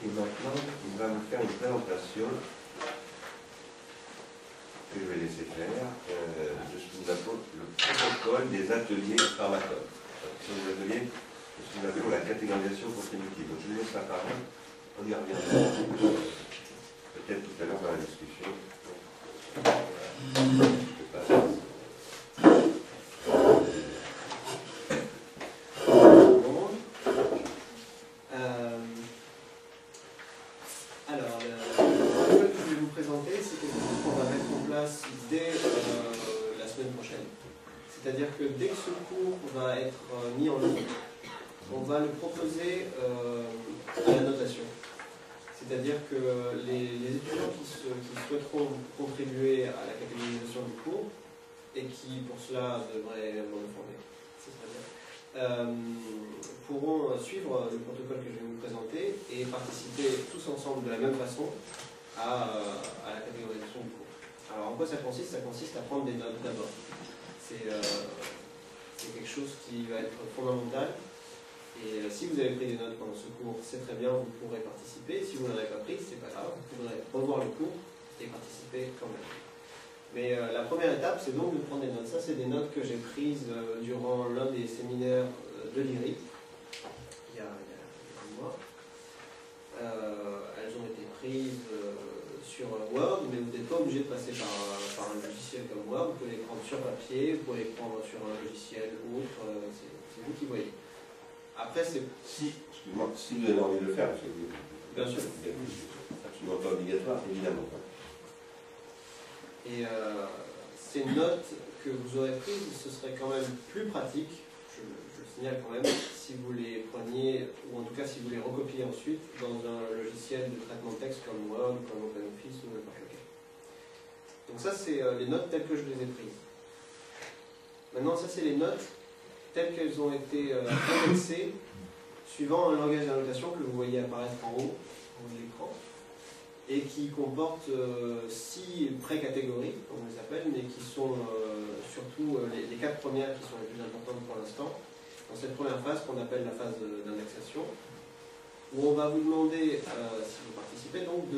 Et maintenant, il va nous faire une présentation que je vais laisser faire de ce que nous appelons le protocole des ateliers pharmacologues. Ce sont des ateliers de ce que nous appelons la catégorisation contributive. Donc je vous laisse la parole, on y reviendra peut-être tout à l'heure dans la discussion. Alors, le protocole que je vais vous présenter, c'est quelque chose qu'on va mettre en place dès la semaine prochaine. C'est-à-dire que dès que ce cours va être mis en ligne, on va le proposer à la notation. C'est-à-dire que les étudiants qui souhaiteront contribuer à la catégorisation du cours, et qui pour cela devraient m'en informer, c'est très bien, pourront suivre le protocole que je vais vous présenter et participer tous ensemble de la même façon à la catégorisation du cours. Alors en quoi ça consiste? Ça consiste à prendre des notes d'abord. C'est quelque chose qui va être fondamental. Et si vous avez pris des notes pendant ce cours, c'est très bien, vous pourrez participer. Si vous n'en avez pas pris, c'est pas grave, vous pourrez revoir le cours et participer quand même. Mais la première étape, c'est donc de prendre des notes. Ça, c'est des notes que j'ai prises durant l'un des séminaires de l'IRI, il y a un mois. Elles ont été prises sur Word, mais vous n'êtes pas obligé de passer par un logiciel comme Word. Vous pouvez les prendre sur papier, vous pouvez les prendre sur un logiciel ou autre, c'est vous qui voyez. Après, c'est... Excusez-moi, si vous avez envie de le faire, parce que bien sûr. C'est absolument pas obligatoire, évidemment. Et ces notes que vous aurez prises, ce serait quand même plus pratique, je le signale quand même, si vous les preniez, ou en tout cas si vous les recopiez ensuite dans un logiciel de traitement de texte comme Word, comme OpenOffice ou n'importe lequel. Donc ça, c'est les notes telles que je les ai prises. Maintenant, ça, c'est les notes telles qu'elles ont été indexées suivant un langage d'annotation que vous voyez apparaître en haut de l'écran et qui comporte 6 pré-catégories, comme on les appelle, mais qui sont surtout les 4 premières qui sont les plus importantes pour l'instant. Dans cette première phase qu'on appelle la phase d'indexation, où on va vous demander, si vous participez, donc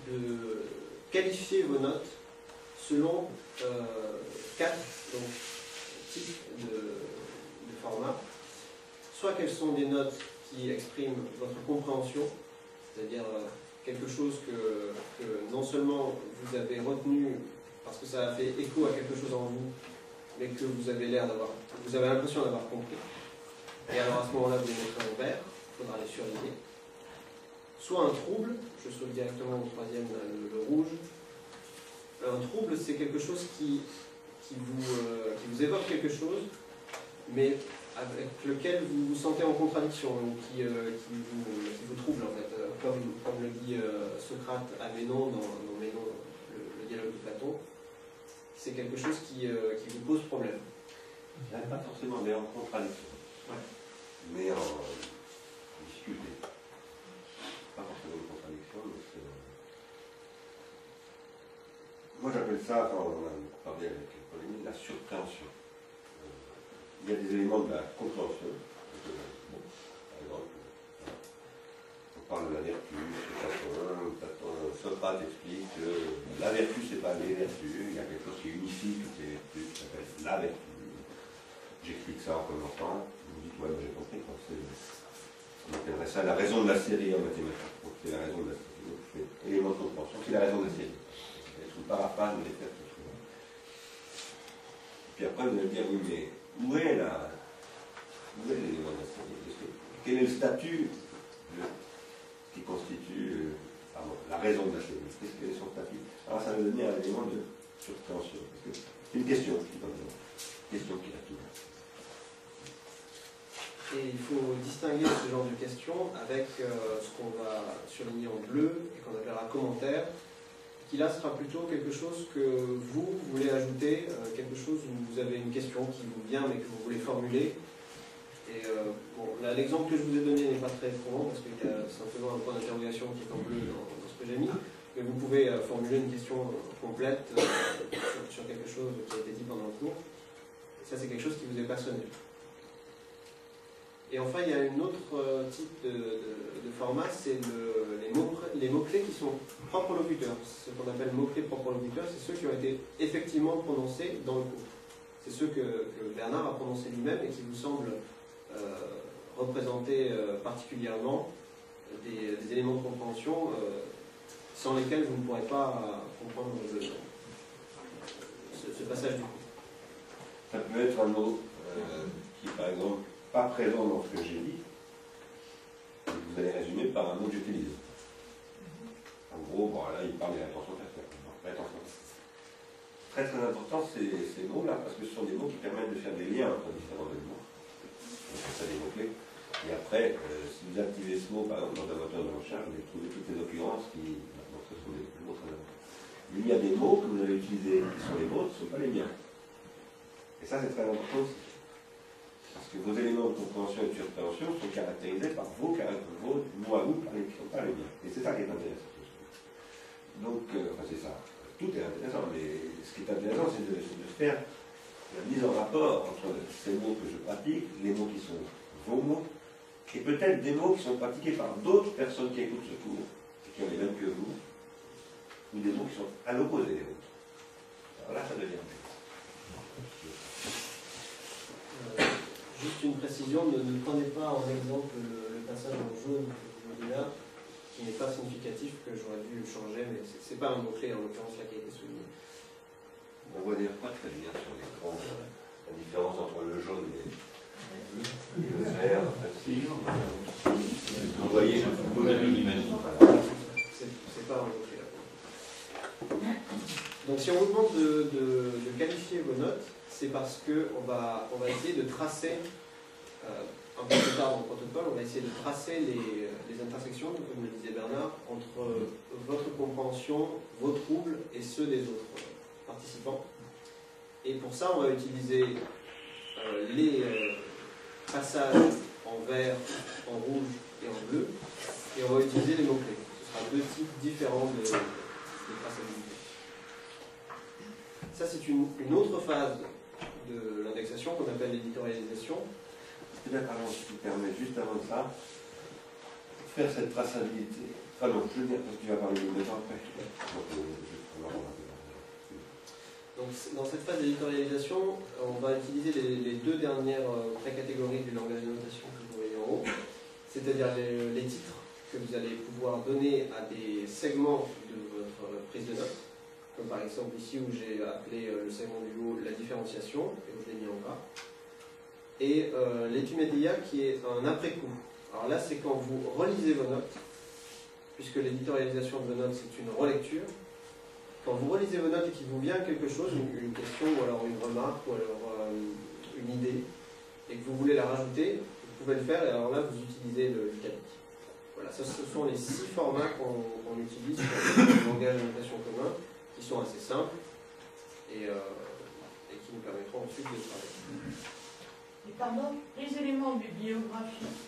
de qualifier vos notes selon 4 types de formats. Soit qu'elles sont des notes qui expriment votre compréhension, c'est-à-dire quelque chose que non seulement vous avez retenu parce que ça a fait écho à quelque chose en vous, mais que vous avez l'impression d'avoir compris. Et alors à ce moment-là, vous les mettrez en vert, il faudra les surligner. Soit un trouble, je saute directement au troisième, le rouge. Un trouble, c'est quelque chose qui vous évoque quelque chose, mais avec lequel vous vous sentez en contradiction, qui vous trouble en fait. Comme le dit Socrate à Ménon dans Ménon, le dialogue de Platon, c'est quelque chose qui vous pose problème. Pas forcément, mais en contradiction. Ouais. Mais en difficulté. Pas forcément en contradiction, mais c'est... Moi j'appelle ça, quand on a parlé avec Pauline, la surpréhension. Il y a des éléments de la compréhension. Bon, par exemple, on parle de la vertu, Socrate explique que la vertu, c'est pas les vertus, il y a quelque chose qui unifie toutes les vertus, qui s'appelle la vertu. J'explique ça en commentant, vous me dites, ouais, j'ai compris, on appellerait ça la raison de la série en mathématiques. Donc c'est la raison de la série. Donc c'est élément de compréhension, c'est la raison de la série. C'est sous paraphrase de les faire tout souvent. Puis après, vous allez me dire, oui, mais où est l'élément de la série? Quel est le statut qui constitue la raison de la série? Quel est son statut? Alors ça va devenir un élément de surpréhension. C'est une question qui a tout. Et il faut distinguer ce genre de questions avec ce qu'on va surligner en bleu et qu'on appellera commentaire, qui là sera plutôt quelque chose que vous voulez ajouter, quelque chose où vous avez une question qui vous vient mais que vous voulez formuler. Et bon, là l'exemple que je vous ai donné n'est pas très probant parce qu'il y a simplement un point d'interrogation qui est en bleu dans ce que j'ai mis, mais vous pouvez formuler une question complète sur quelque chose qui a été dit pendant le cours. Et ça c'est quelque chose qui vous est personnel. Et enfin, il y a un autre type de format, c'est les mots-clés qui sont propres au locuteur. Ce qu'on appelle mots-clés propres au locuteur, c'est ceux qui ont été effectivement prononcés dans le cours. C'est ceux que Bernard a prononcés lui-même et qui vous semblent représenter particulièrement des éléments de compréhension sans lesquels vous ne pourrez pas comprendre ce passage du cours. Ça peut être un mot qui, par exemple, pas présent dans ce que j'ai dit, et que vous allez résumer par un mot que j'utilise. En gros, bon, là, il parle de l'attention personnelle. Très très important ces mots-là, parce que ce sont des mots qui permettent de faire des liens entre différents éléments. Donc, c'est ça des mots-clés. Et après, si vous activez ce mot, par exemple, dans un moteur de recherche, vous allez trouver toutes les occurrences qui. Donc, ce sont des mots très importants. Il y a des mots que vous allez utiliser qui sont les vôtres, ce ne sont pas les miens. Et ça, c'est très important aussi. Parce que vos éléments de compréhension et de surpréhension sont caractérisés par vos mots à vous, qui ne sont pas les miens. Et c'est ça qui est intéressant. Donc, enfin, c'est ça. Tout est intéressant, mais ce qui est intéressant, c'est de faire la mise en rapport entre ces mots que je pratique, les mots qui sont vos mots, et peut-être des mots qui sont pratiqués par d'autres personnes qui écoutent ce cours, et qui ont les mêmes que vous, ou des mots qui sont à l'opposé des vôtres. Alors là, ça devient intéressant. Juste une précision, ne prenez pas en exemple le passage en jaune que je vous dis là, qui n'est pas significatif, que j'aurais dû changer, mais ce n'est pas un mot-clé en l'occurrence là qui a été souligné. On voit d'ailleurs pas très bien sur l'écran la différence entre le jaune et le vert. En fait, vous voyez, vous avez l'image. C'est pas un mot-clé là. Donc si on vous demande de qualifier vos notes, c'est parce qu'on va essayer de tracer, un peu plus tard dans le protocole, on va essayer de tracer les intersections, comme le disait Bernard, entre votre compréhension, vos troubles et ceux des autres participants. Et pour ça, on va utiliser les passages en vert, en rouge et en bleu, et on va utiliser les mots-clés. Ce sera deux types différents de traçabilité. Ça, c'est une autre phase de l'indexation qu'on appelle l'éditorialisation. Peut-être avant, si tu me permets, juste avant ça, faire cette traçabilité. Ah non, je veux dire, parce que tu vas parler de deux ans après. Donc, dans cette phase d'éditorialisation, on va utiliser les deux dernières pré-catégories du langage de notation que vous voyez en haut, c'est-à-dire les titres que vous allez pouvoir donner à des segments de votre prise de notes, comme par exemple ici où j'ai appelé le segment du haut la différenciation, et où je l'ai mis en gras, et l'étude média qui est un après-coup. Alors là, c'est quand vous relisez vos notes, puisque l'éditorialisation de vos notes, c'est une relecture. Quand vous relisez vos notes et qu'il vous vient quelque chose, une question, ou alors une remarque, ou alors une idée, et que vous voulez la rajouter, vous pouvez le faire, et alors là, vous utilisez le italique. Voilà, ça, ce sont les 6 formats qu'on utilise sur le langage de notation commun, qui sont assez simples, et qui nous permettront ensuite de travailler. Et pardon, les éléments bibliographiques,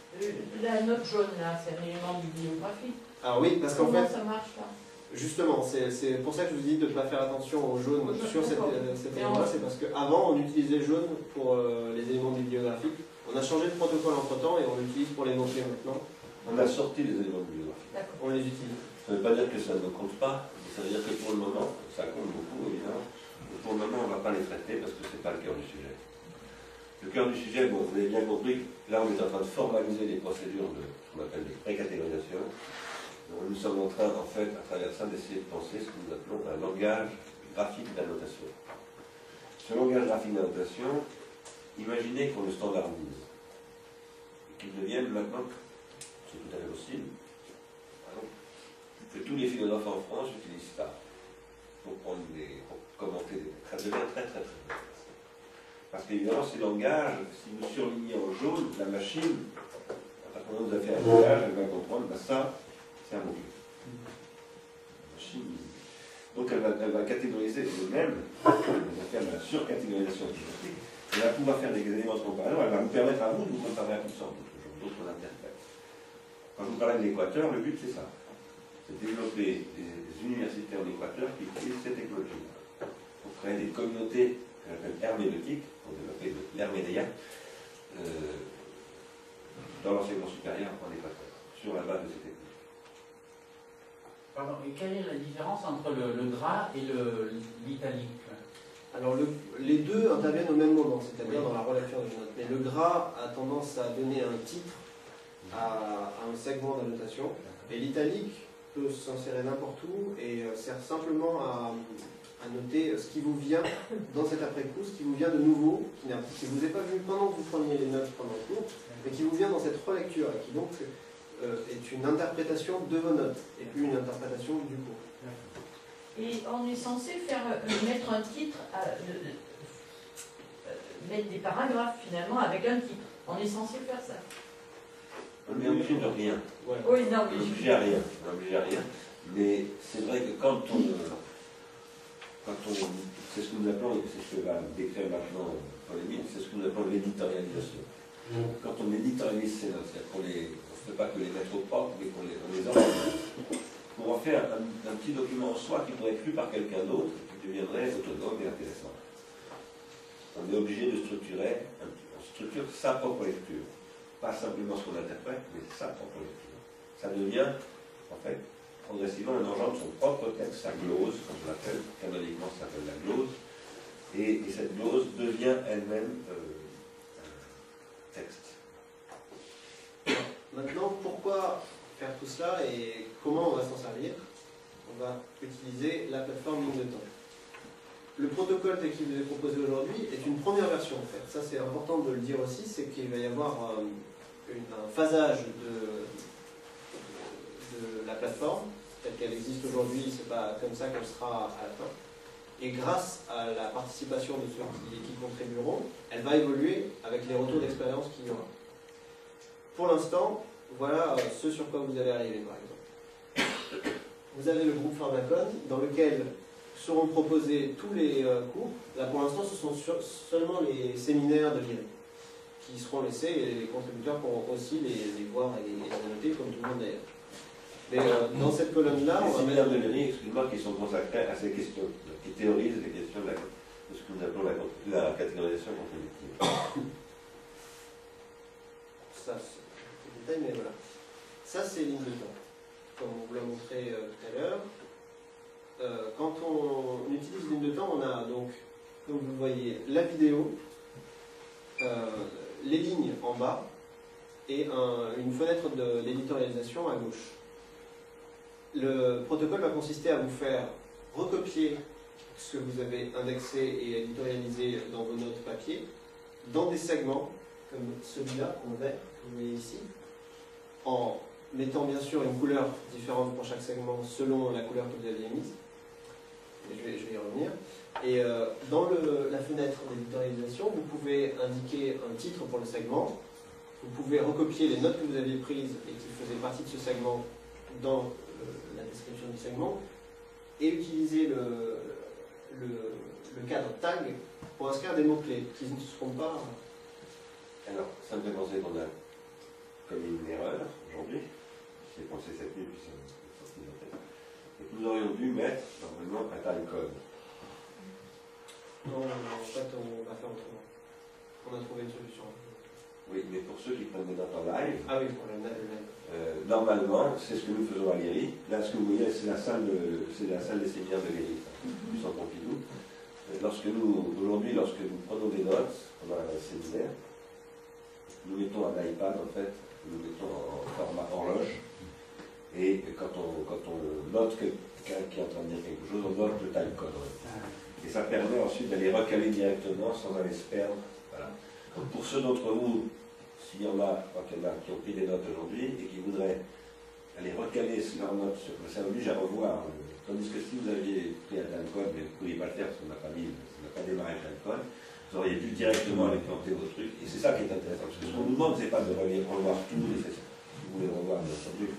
la note jaune là, c'est un élément bibliographique. Ah oui, parce qu'en fait, comment ça marche là? Justement, c'est pour ça que je vous dis de ne pas faire attention au jaune sur cet élément-là, c'est parce qu'avant on utilisait jaune pour les éléments bibliographiques. On a changé de protocole entre-temps et on l'utilise pour les mots-clés maintenant. On a sorti les éléments bibliographiques. On les utilise. Ça ne veut pas dire que ça ne compte pas, ça veut dire que pour le moment, ça compte beaucoup évidemment, mais pour le moment on ne va pas les traiter parce que ce n'est pas le cœur du sujet. Le cœur du sujet, bon, vous avez bien compris, là on est en train de formaliser les procédures de ce qu'on appelle des pré-catégorisation. Nous sommes en train, en fait, à travers ça, d'essayer de penser ce que nous appelons un langage graphique d'annotation. Ce langage graphique d'annotation, imaginez qu'on le standardise. Et qu'il devienne maintenant, c'est tout à fait possible, que tous les philosophes en France utilisent ça pour commenter des textes. Ça devient très très très bien. Parce qu'évidemment, ces langages, si vous surlignez en jaune, la machine, à partir du moment où vous avez fait un langage, elle va comprendre, ben ça, c'est un mot-clé. Donc elle va catégoriser le même, elle va faire de la surcatégorisation automatique, elle va pouvoir faire des éléments de comparaison, elle va vous permettre à vous de vous comparer à tout ça, d'autres interprètes. Quand je vous parlais de l'Équateur, le but c'est ça, c'est de développer des universités en Équateur qui utilisent cette technologie-là, pour créer des communautés que j'appelle herméneutiques, pour développer l'herménéia, dans l'enseignement supérieur, on n'est pas fait, sur la base de ces techniques. Pardon, et quelle est la différence entre le gras et l'italique? Alors les deux interviennent au même moment, c'est-à-dire dans la relecture des notes. Mais le gras a tendance à donner un titre à un segment d'annotation, et l'italique peut s'insérer n'importe où et sert simplement à noter ce qui vous vient dans cet après-coup, ce qui vous vient de nouveau, qui ne vous est pas vu pendant que vous preniez les notes pendant le cours, mais qui vous vient dans cette relecture, et qui donc est une interprétation de vos notes, et plus une interprétation du cours. Et on est censé faire mettre un titre, mettre des paragraphes finalement avec un titre. On est censé faire ça. On n'est obligé de rien. Ouais. Oui, non, On n'est obligé à rien. On n'est obligé à rien. Mais c'est vrai que quand on c'est ce que nous appelons, et c'est ce que va décrire maintenant Paul-Émile, c'est ce que nous appelons l'éditorialisation. Quand on éditorialise ces notes, c'est-à-dire qu'on ne fait pas que les mettre au propre, mais qu'on les organise, pour en faire un petit document en soi qui pourrait être lu par quelqu'un d'autre, qui deviendrait autonome et intéressant. On est obligé de structurer, on structure sa propre lecture. Pas simplement ce qu'on interprète, mais sa propre lecture. Ça devient, en fait, progressivement, on engendre son propre texte, sa glose, comme on l'appelle, canoniquement ça s'appelle la glose, et cette glose devient elle-même un texte. Maintenant, pourquoi faire tout cela et comment on va s'en servir? On va utiliser la plateforme ligne de temps. Le protocole tel qu'il vous est proposé aujourd'hui est une première version en fait. Ça c'est important de le dire aussi, c'est qu'il va y avoir un phasage de la plateforme telle qu'elle existe aujourd'hui, c'est pas comme ça qu'elle sera à la fin. Et grâce à la participation de ceux qui contribueront, elle va évoluer avec les retours d'expérience qu'il y aura. Pour l'instant, voilà ce sur quoi vous allez arriver par exemple. Vous avez le groupe Pharmacon dans lequel seront proposés tous les cours. Là pour l'instant ce sont seulement les séminaires de l'IRI qui seront laissés et les contributeurs pourront aussi les voir et les annoter comme tout le monde d'ailleurs. Mais dans cette colonne-là, on va séminaires mettre... de l'IRI, excuse-moi, qui sont consacrés à ces questions, qui théorisent les questions de ce que nous appelons la catégorisation contributive. Ça, c'est le détail, mais voilà. Ça, c'est ligne de temps. Comme on vous l'a montré tout à l'heure. Quand on utilise ligne de temps, on a donc, comme vous le voyez, la vidéo, les lignes en bas et une fenêtre d'éditorialisation à gauche. Le protocole va consister à vous faire recopier ce que vous avez indexé et éditorialisé dans vos notes papier dans des segments comme celui-là en vert que vous voyez ici, en mettant bien sûr une couleur différente pour chaque segment selon la couleur que vous aviez mise. Et je vais y revenir. Et dans la fenêtre d'éditorialisation, vous pouvez indiquer un titre pour le segment. Vous pouvez recopier les notes que vous aviez prises et qui faisaient partie de ce segment dans la description du segment et utiliser le cadre tag pour inscrire des mots-clés qui ne seront pas... Alors, ça me fait penser qu'on a commis une erreur aujourd'hui. J'ai pensé cette nuit, puis ça me sorti de la tête. Et que nous aurions dû mettre normalement un timecode. Non, en fait, on va faire autrement. On a trouvé une solution. Oui, mais pour ceux qui prennent des notes en live, Ah oui, pour le live. normalement, c'est ce que nous faisons à l'IRI. Là, ce que vous voyez, c'est la salle des séminaires de l'IRI, du Centre Pompidou. Aujourd'hui, lorsque nous prenons des notes pendant un séminaire, nous mettons un iPad, en fait, nous mettons en format horloge, et quand on note quelqu'un qui est en train de dire quelque chose, on note le timecode. Et ça permet ensuite d'aller recaler directement sans aller se perdre. Voilà. Donc pour ceux d'entre vous, s'il y en a, qui ont pris des notes aujourd'hui et qui voudraient aller recaler leurs notes, ça oblige à revoir. Tandis que si vous aviez pris un timecode, mais vous ne pouviez pas le faire parce qu'on n'a pas démarré le timecode, vous auriez pu directement aller planter vos trucs. Et c'est ça qui est intéressant. Parce que ce qu'on nous demande, c'est pas de revoir tout nécessaire. Si vous voulez revoir, bien entendu,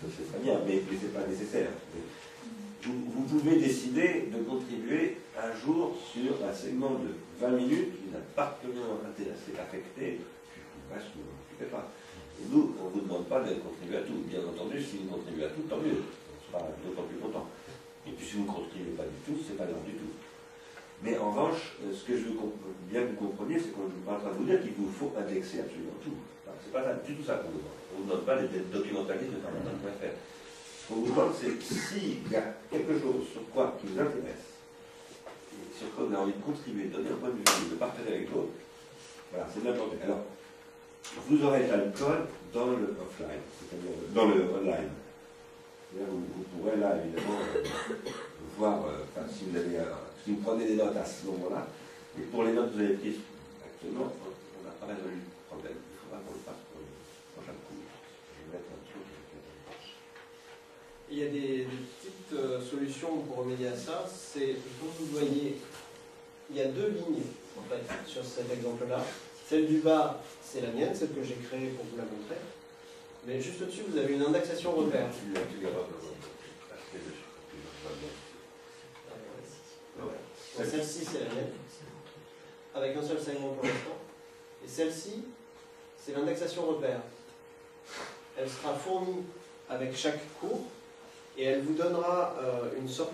c'est très bien, mais ce n'est pas nécessaire. Vous pouvez décider de contribuer un jour sur un segment de 20 minutes qui n'a pas particulièrement intéressé, affecté, puis le reste, vous ne vous occupez pas. Et nous, on ne vous demande pas de contribuer à tout. Bien entendu, si vous contribuez à tout, tant mieux. On sera d'autant plus content. Et puis si vous ne contribuez pas du tout, ce n'est pas grave du tout. Mais en revanche, ce que je veux bien que vous compreniez, c'est qu'on est en train de vous dire qu'il vous faut indexer absolument tout. Enfin, c'est pas du tout ça qu'on vous demande. On ne vous donne pas des documentalistes de faire. Ce qu'on vous demande, c'est s'il y a quelque chose sur quoi qui vous intéresse, et sur quoi vous avez envie de contribuer, de donner un point de vue, de partager avec l'autre, voilà, c'est n'importe quoi. Alors, vous aurez l'alcool dans le offline, c'est-à-dire dans le online. Vous pourrez là, évidemment, voir, si vous prenez des notes à ce moment-là, et pour les notes que vous avez prises actuellement, on n'a pas résolu le problème. Il faudra qu'on le fasse pour le prochain cours. Je vais mettre un truc. Il y a des petites solutions pour remédier à ça. C'est, comme vous voyez, il y a deux lignes en fait sur cet exemple-là. Celle du bas, c'est la mienne, celle que j'ai créée pour vous la montrer. Mais juste au-dessus, vous avez une indexation repère. Celle-ci, c'est la mienne, avec un seul segment pour l'instant. Et celle-ci, c'est l'indexation repère. Elle sera fournie avec chaque cours et elle vous donnera une sorte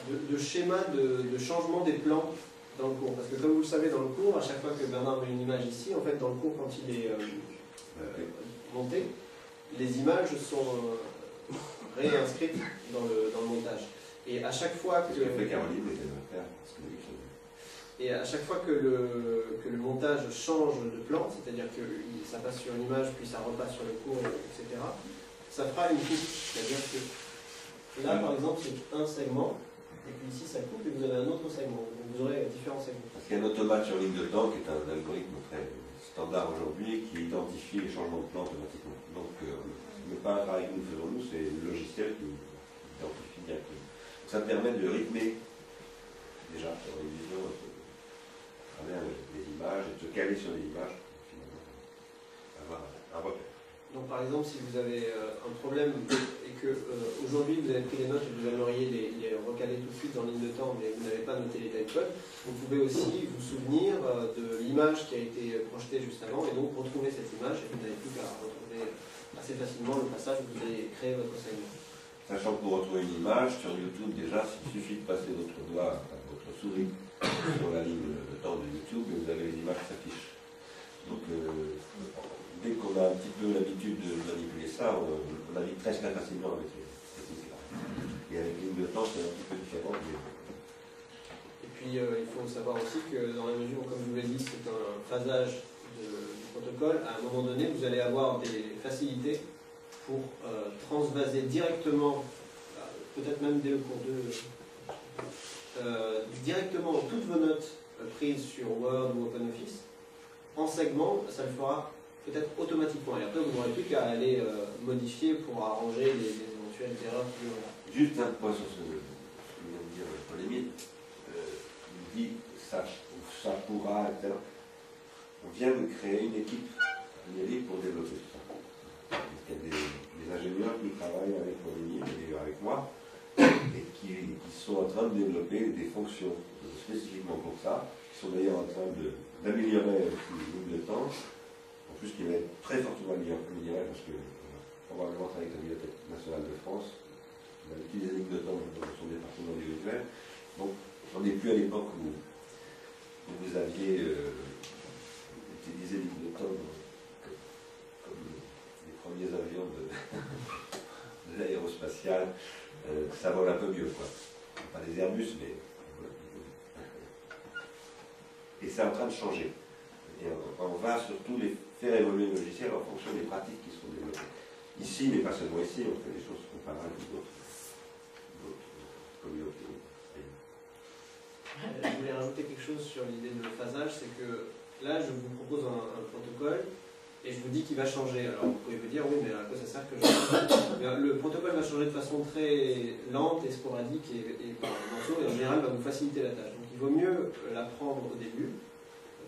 de schéma de changement des plans dans le cours. Parce que comme vous le savez, dans le cours, à chaque fois que Bernard met une image ici, en fait, dans le cours, quand il est monté, les images sont réinscrites dans le montage. Et à chaque fois que... Et à chaque fois que le montage change de plan, c'est-à-dire que ça passe sur une image, puis ça repasse sur le cours, etc., ça fera une coupe. C'est-à-dire que là, par exemple, c'est un segment, et puis ici, ça coupe, et vous avez un autre segment. Donc vous aurez différents segments. Parce qu'il y a un automate sur ligne de temps, qui est un algorithme très standard aujourd'hui, qui identifie les changements de plan automatiquement. Donc, le pas un travail que nous faisons, nous, c'est le logiciel qui identifie directement. Ça permet de rythmer, déjà, sur les visions, à travers les images, et de se caler sur les images, pour finalement avoir un repère. Donc par exemple, si vous avez un problème et que aujourd'hui vous avez pris les notes et vous aimeriez les recaler tout de suite dans ligne de temps, mais vous n'avez pas noté les timecodes, vous pouvez aussi vous souvenir de l'image qui a été projetée juste avant et donc retrouver cette image et vous n'avez plus qu'à retrouver assez facilement le passage où vous avez créé votre segment. Sachant que pour retrouver une image sur YouTube, déjà, il suffit de passer votre doigt, votre souris sur la ligne de temps de YouTube et vous avez les images qui s'affichent. Donc, dès qu'on a un petit peu l'habitude de manipuler ça, on navigue très facilement avec ces techniques-là. Et avec ligne de temps, c'est un petit peu différent. Et puis, il faut savoir aussi que dans la mesure où, comme je vous l'ai dit, c'est un phasage du protocole, à un moment donné, vous allez avoir des facilités pour transvaser directement, peut-être même dès le cours 2, directement toutes vos notes prises sur Word ou OpenOffice, en segment, ça le fera peut-être automatiquement. Et après, vous n'aurez plus qu'à aller modifier pour arranger les éventuelles erreurs qui y aura. Juste un point sur ce que vient de dire Polémie. Il dit ça pourra, etc. On vient de créer une équipe numérique pour développer tout ça. Il y a des ingénieurs qui travaillent avec Polémie et avec moi et qui sont en train de développer des fonctions spécifiquement pour ça, qui sont d'ailleurs en train d'améliorer le temps. En plus, qui va être très fortement amélioré parce que probablement avec la Bibliothèque nationale de France, on a utilisé des lignes de temps dans son département audiovisuel. Donc, on n'est plus à l'époque où vous aviez utilisé des lignes de temps comme les premiers avions de l'aérospatiale. Ça vole un peu mieux, quoi. Pas des Airbus, mais... Et c'est en train de changer. Et on va surtout faire évoluer le logiciel en fonction des pratiques qui seront développées. Ici, mais pas seulement ici, on fait des choses comparables avec d'autres communautés. Je voulais rajouter quelque chose sur l'idée de phasage, c'est que là, je vous propose un protocole et je vous dis qu'il va changer. Alors, vous pouvez vous dire, oui, mais à quoi ça sert que je change ? Le protocole va changer de façon très lente et sporadique et par morceaux, et en général, va vous faciliter la tâche. Donc, il vaut mieux l'apprendre au début,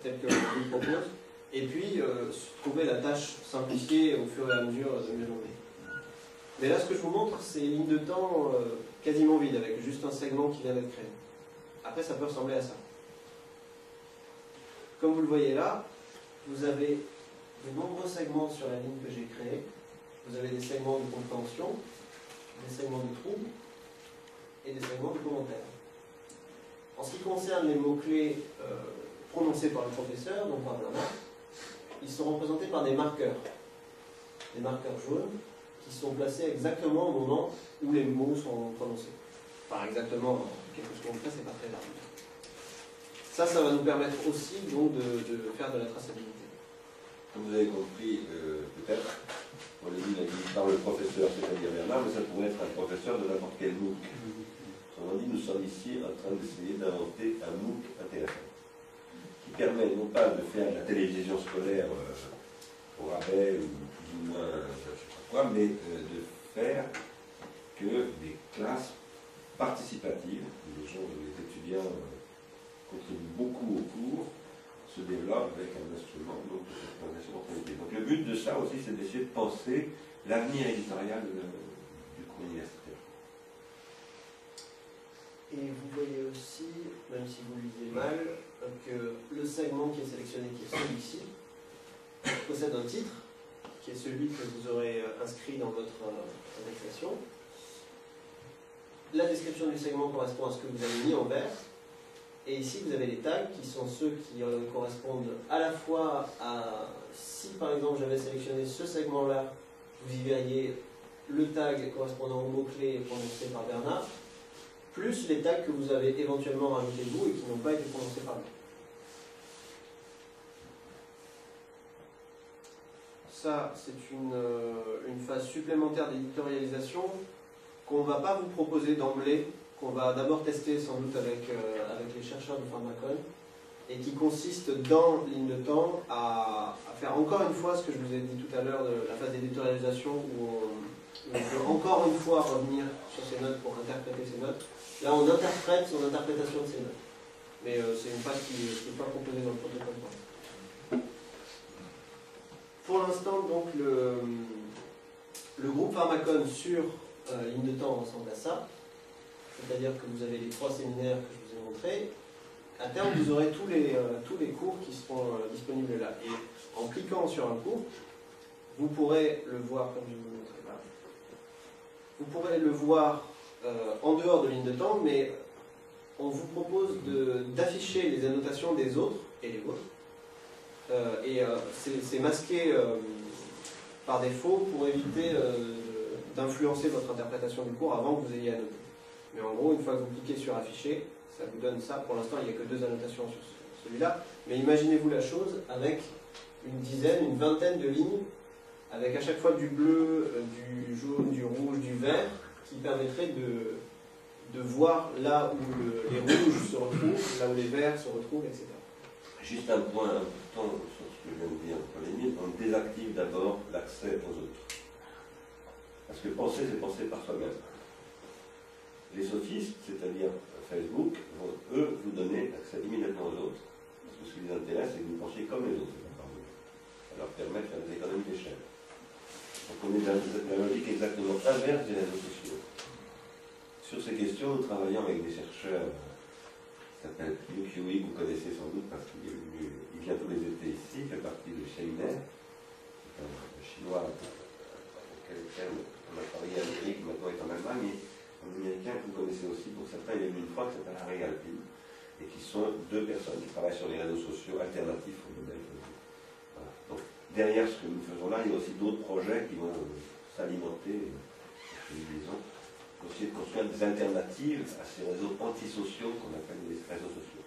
tel que je vous le propose, et puis trouver la tâche simplifiée au fur et à mesure de mieux en mieux. Mais là, ce que je vous montre, c'est une ligne de temps quasiment vide, avec juste un segment qui vient d'être créé. Après, ça peut ressembler à ça. Comme vous le voyez là, vous avez de nombreux segments sur la ligne que j'ai créée. Vous avez des segments de compréhension, des segments de trouble et des segments de commentaires. En ce qui concerne les mots-clés prononcés par le professeur, donc par Bernard, ils sont représentés par des marqueurs jaunes, qui sont placés exactement au moment où les mots sont prononcés. Enfin, exactement, quelques secondes près, c'est pas très large. Ça va nous permettre aussi donc de faire de la traçabilité. Comme vous avez compris, peut-être, on l'a dit par le professeur, c'est-à-dire Bernard, mais ça pourrait être un professeur de n'importe quel MOOC. Autrement dit, nous sommes ici en train d'essayer d'inventer un MOOC intéressant, qui permet non pas de faire de la télévision scolaire au rabais ou plus ou moins je ne sais pas quoi, mais de faire que des classes participatives, où les étudiants contribuent beaucoup au cours, se développent avec un instrument, donc un instrument qualité. Donc le but de ça aussi, c'est d'essayer de penser l'avenir éditorial du cours universitaire. Et vous voyez aussi, même si vous lisez mal, que le segment qui est sélectionné, qui est celui-ci, possède un titre, qui est celui que vous aurez inscrit dans votre indexation. La description du segment correspond à ce que vous avez mis en vert. Et ici, vous avez les tags qui sont ceux qui correspondent à la fois à... Si par exemple j'avais sélectionné ce segment-là, vous y verriez le tag correspondant au mot-clé prononcé par Bernard, plus les tags que vous avez éventuellement rajoutés vous et qui n'ont pas été prononcés par lui. Ça, c'est une phase supplémentaire d'éditorialisation qu'on ne va pas vous proposer d'emblée, qu'on va d'abord tester sans doute avec les chercheurs du Pharmacon, et qui consiste dans ligne de temps à faire encore une fois ce que je vous ai dit tout à l'heure de la phase d'éditorialisation où on peut encore une fois revenir sur ces notes pour interpréter ces notes. Là, on interprète son interprétation de ces notes. Mais c'est une phase qui n'est pas proposée dans le protocole. Pour l'instant, donc, le groupe Pharmacon sur ligne de temps ressemble à ça. C'est-à-dire que vous avez les 3 séminaires que je vous ai montrés. À terme, vous aurez tous les cours qui seront disponibles là. Et en cliquant sur un cours, vous pourrez le voir, comme je vous le montrais là. Vous pourrez le voir en dehors de ligne de temps, mais on vous propose d'afficher les annotations des autres et les vôtres. C'est masqué par défaut pour éviter d'influencer votre interprétation du cours avant que vous ayez à noter. Mais en gros, une fois que vous cliquez sur afficher, ça vous donne ça. Pour l'instant, il n'y a que 2 annotations sur celui-là. Mais imaginez-vous la chose avec une dizaine, une vingtaine de lignes, avec à chaque fois du bleu, du jaune, du rouge, du vert, qui permettrait de voir là où les rouges se retrouvent, là où les verts se retrouvent, etc. Juste un point important sur ce que je viens de dire. On désactive d'abord l'accès aux autres. Parce que penser, c'est penser par soi-même. Les sophistes, c'est-à-dire Facebook, vont, eux, vous donner accès immédiatement aux autres. Parce que ce qui les intéresse, c'est que vous pensiez comme les autres. Ça leur permet de faire des économies d'échelle. Donc on est dans la logique exactement inverse des réseaux sociaux. Sur ces questions, nous travaillons avec des chercheurs qui s'appellent Liu Qiui, vous connaissez sans doute parce qu'il vient tous les étés ici, il fait partie de Sheiner, un chinois auquel on a travaillé à Amérique, maintenant est en Allemagne. Un américain que vous connaissez aussi, pour certains, il y a eu une fois qui s'appelle Harry Alpin, et qui sont 2 personnes qui travaillent sur les réseaux sociaux alternatifs au modèle. Voilà. Donc, derrière ce que nous faisons là, il y a aussi d'autres projets qui vont s'alimenter, disons, pour essayer de construire des alternatives à ces réseaux antisociaux qu'on appelle les réseaux sociaux,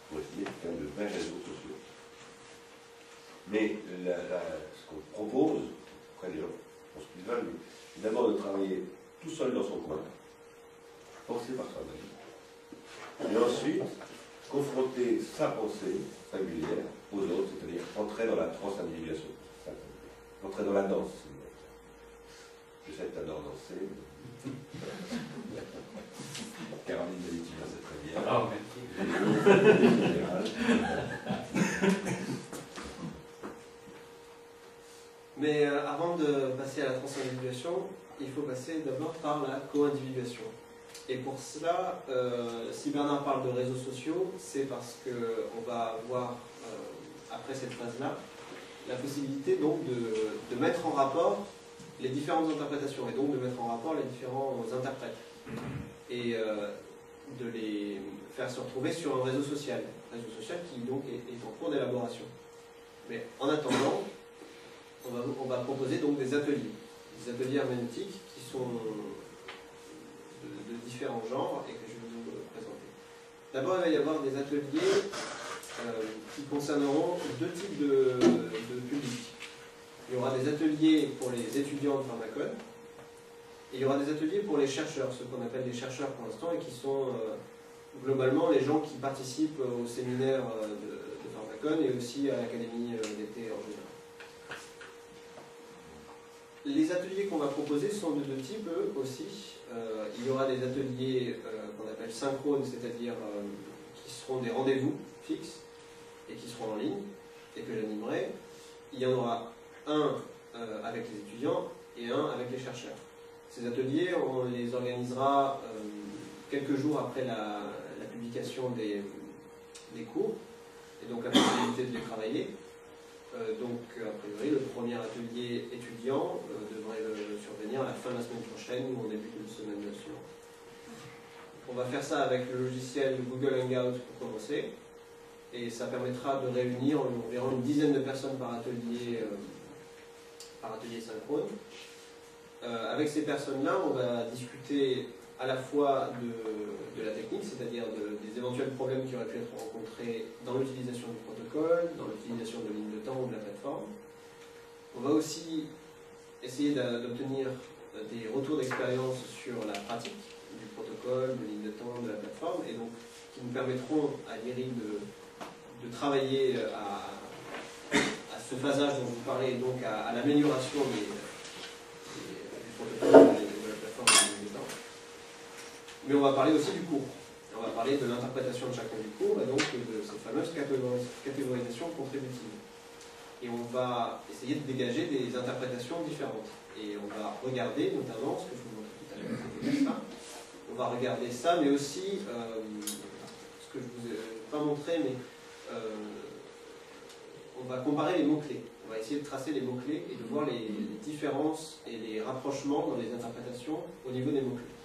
pour essayer de faire de vrais réseaux sociaux. Mais ce qu'on propose, auprès des gens, pour ce qu'ils veulent, c'est d'abord de travailler tout seul dans son coin, penser par soi-même, et ensuite confronter sa pensée singulière aux autres, c'est-à-dire entrer dans la transindividuation, entrer dans la danse. Je sais que tu adores danser. Caroline Delitima, c'est très bien. Oh, merci. Mais avant de passer à la transindividuation, il faut passer d'abord par la co-individuation. Et pour cela, si Bernard parle de réseaux sociaux, c'est parce qu'on va avoir, après cette phase-là, la possibilité donc de mettre en rapport les différentes interprétations, et donc de mettre en rapport les différents interprètes. Et de les faire se retrouver sur un réseau social qui donc est en cours d'élaboration. Mais en attendant, on va proposer donc des ateliers herméneutiques qui sont de différents genres et que je vais vous présenter. D'abord, il va y avoir des ateliers qui concerneront deux types de publics. Il y aura des ateliers pour les étudiants de pharmacone et il y aura des ateliers pour les chercheurs, ceux qu'on appelle les chercheurs pour l'instant et qui sont globalement les gens qui participent au séminaire de pharmacone et aussi à l'académie d'été en général. Les ateliers qu'on va proposer sont de deux types eux aussi. Il y aura des ateliers qu'on appelle synchrones, c'est-à-dire qui seront des rendez-vous fixes et qui seront en ligne et que j'animerai. Il y en aura un avec les étudiants et un avec les chercheurs. Ces ateliers, on les organisera quelques jours après la publication des cours et donc la possibilité de les travailler. Donc, a priori, le premier atelier étudiant devrait survenir à la fin de la semaine prochaine ou en début de semaine suivante. On va faire ça avec le logiciel Google Hangout pour commencer. Et ça permettra de réunir environ une dizaine de personnes par atelier synchrone. Avec ces personnes-là, on va discuter à la fois de la technique, c'est-à-dire des éventuels problèmes qui auraient pu être rencontrés dans l'utilisation du protocole, dans l'utilisation de lignes de temps ou de la plateforme. On va aussi essayer d'obtenir des retours d'expérience sur la pratique du protocole, de lignes de temps, de la plateforme, et donc qui nous permettront à l'IRI de travailler à ce phasage dont vous parlez, et donc à l'amélioration du protocole de la plateforme de lignes de temps. Mais on va parler aussi du cours. On va parler de l'interprétation de chacun du cours et donc de cette fameuse catégorisation contributive. Et on va essayer de dégager des interprétations différentes. Et on va regarder notamment, ce que je vous montrais tout à l'heure, c'était ça. On va regarder ça, mais aussi, ce que je vous ai pas montré, mais on va comparer les mots-clés. On va essayer de tracer les mots-clés et de voir les différences et les rapprochements dans les interprétations au niveau des mots-clés.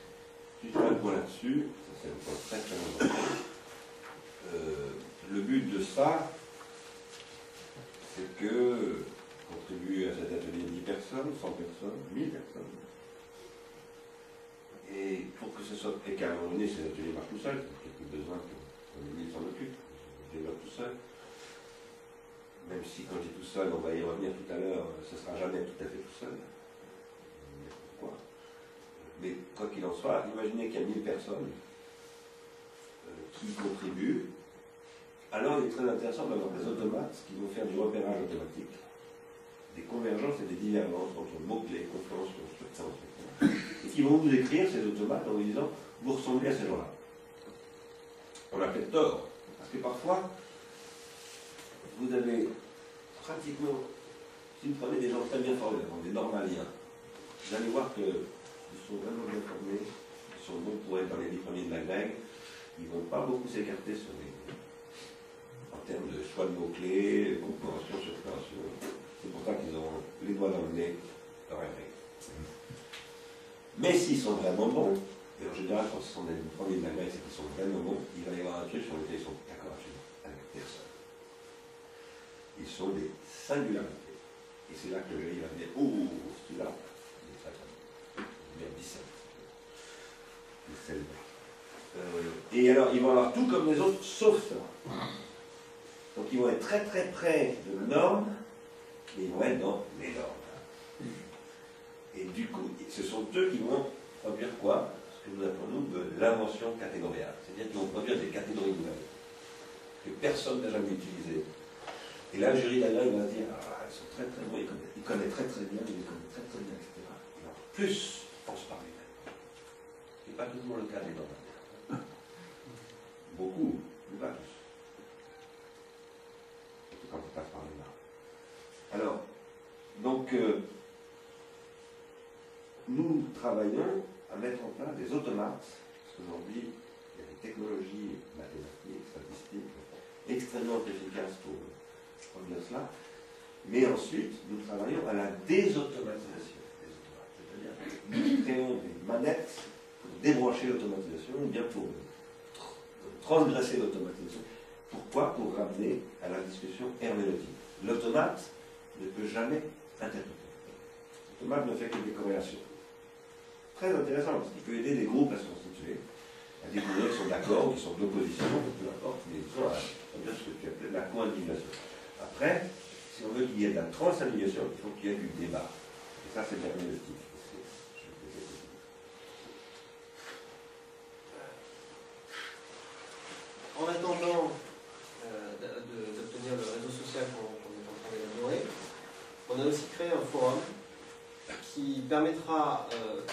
Juste un point là-dessus, ça c'est un point très très important. Le but de ça, c'est que contribuer à cet atelier 10 personnes, 100 personnes, 1000 personnes. Et pour que ce soit, et qu'à un moment donné, cet atelier marche tout seul, il n'y a plus besoin qu'on s'en occupe, je développe tout seul. Même si quand je dis tout seul, on va y revenir tout à l'heure, ce ne sera jamais tout à fait tout seul. Pourquoi ? Mais quoi qu'il en soit, imaginez qu'il y a 1000 personnes qui contribuent. Alors il est très intéressant d'avoir des automates qui vont faire du repérage automatique, des convergences et des divergences entre mots-clés, compréhension, substance, etc. Et qui vont vous écrire, ces automates, en vous disant « vous ressemblez à ces gens-là ». On a peut-être tort, parce que parfois, vous avez pratiquement, si vous prenez des gens très bien formés, des normaliens, vous allez voir que ils sont vraiment bien formés, ils sont bons pour être dans les 10 premiers de la grève, ils ne vont pas beaucoup s'écarter sur en termes de choix de mots-clés, compréhension, substance. C'est pour ça qu'ils ont les doigts dans le nez, dans la règle. Mais s'ils sont vraiment bons, et en général quand ce sont les premiers de la grève, c'est qu'ils sont vraiment bons, il va y avoir un truc sur lequel ils sont d'accord avec personne. Ils sont des singularités. Et c'est là que le livre va dire, oh, celui-là, il est très bien. Il est 17. Et alors, ils vont avoir tout comme les autres, sauf ça. Donc, ils vont être très très près de la norme, mais ils vont être dans les normes. Et du coup, ce sont eux qui vont produire quoi? Ce que nous appelons de l'invention catégoriale. C'est-à-dire qu'ils vont produire des catégories nouvelles que personne n'a jamais utilisées. Et là, le jury d'ailleurs, il va dire, ah, ils sont très très bons, ils connaissent très très bien, ils les connaissent très très bien, etc. Et en plus, on se parle même. Ce n'est pas toujours le cas des normes. Beaucoup, mais pas tous. Surtout quand on passe par les là. Alors, donc, nous travaillons à mettre en place des automates, parce qu'aujourd'hui, il y a des technologies mathématiques, statistiques, extrêmement efficaces pour produire cela. Mais ensuite, nous travaillons à la désautomatisation des automates. C'est-à-dire que nous créons des manettes pour débrancher l'automatisation, ou bien pour transgresser l'automatisation. Pourquoi? Pour ramener à la discussion herméneutique. L'automate ne peut jamais interpréter. L'automate ne fait que des corrélations. Très intéressant, parce qu'il peut aider des groupes à se constituer, à découvrir qu'ils sont d'accord, qu'ils sont d'opposition, peu importe, mais ils sont à dire ce que tu appelles la co-individuation. Après, si on veut qu'il y ait de la transindividuation, il faut qu'il y ait du débat. Et ça, c'est l'herméneutique. En attendant d'obtenir le réseau social qu'on est en train d'élaborer, on a aussi créé un forum qui permettra,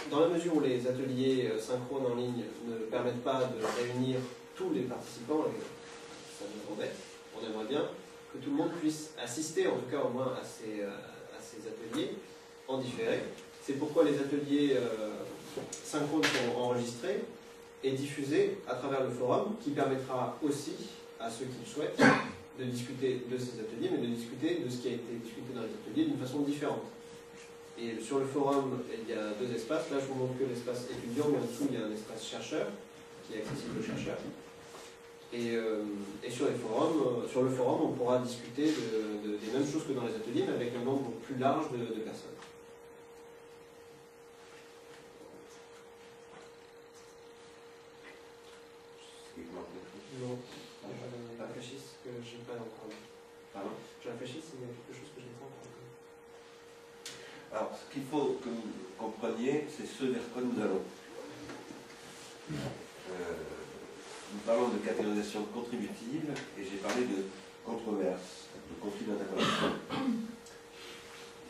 dans la mesure où les ateliers synchrones en ligne ne permettent pas de réunir tous les participants, et ça nous embête, on aimerait bien que tout le monde puisse assister, en tout cas au moins à ces ateliers en différé. C'est pourquoi les ateliers synchrones sont enregistrés et diffusés à travers le forum, qui permettra aussi à ceux qui le souhaitent de discuter de ces ateliers, mais de discuter de ce qui a été discuté dans les ateliers d'une façon différente. Et sur le forum, il y a deux espaces. Là, je vous montre que l'espace étudiant, mais en dessous, il y a un espace chercheur qui est accessible aux chercheurs. Et sur le forum, on pourra discuter des mêmes choses que dans les ateliers, mais avec un nombre plus large de personnes. Non, je réfléchis que je n'ai pas encore. Pardon? Je réfléchis s'il y a quelque chose que je n'ai pas encore. Alors, ce qu'il faut que vous compreniez, c'est ce vers quoi nous allons. Nous parlons de catégorisation contributive et j'ai parlé de controverse, de conflit d'interprétation.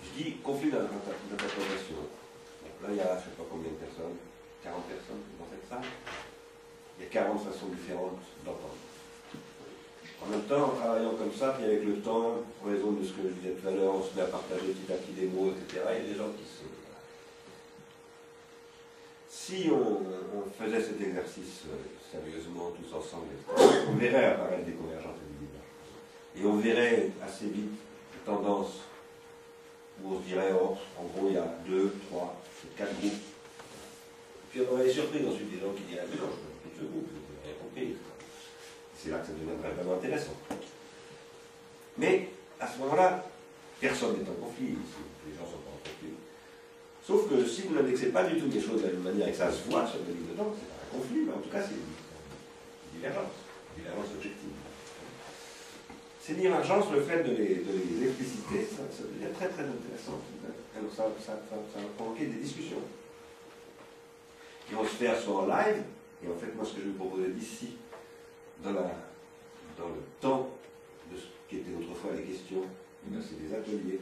Je dis conflit d'interprétation. Là, il y a je ne sais pas combien de personnes, 40 personnes qui dans cette salle. Il y a 40 façons différentes d'entendre. En même temps, en travaillant comme ça, puis avec le temps, en raison de ce que je disais tout à l'heure, on se met à partager petit à petit des mots, etc. Il y a des gens qui se... Si on faisait cet exercice sérieusement, tous ensemble, on verrait apparaître des convergences et des divergences. Et on verrait assez vite des tendances où on se dirait, oh, en gros, il y a 2, 3, 4 groupes. Puis on aurait des surprises ensuite, des gens qui diraient, mais non, je veux tout ce groupe, je n'ai rien compris. C'est là que ça deviendrait vraiment intéressant. Mais, à ce moment-là, personne n'est en conflit, les gens ne sont pas en conflit. Sauf que si vous n'indexez pas du tout les choses de la même manière et que ça se voit sur le livre dedans, c'est pas un conflit, mais en tout cas c'est une divergence objective. Ces divergences, le fait de les expliciter, ça devient très très intéressant. Alors ça va provoquer des discussions. Qui vont se faire soit en live, et en fait moi ce que je vais vous proposer d'ici, dans le temps de ce qui était autrefois les questions, c'est des ateliers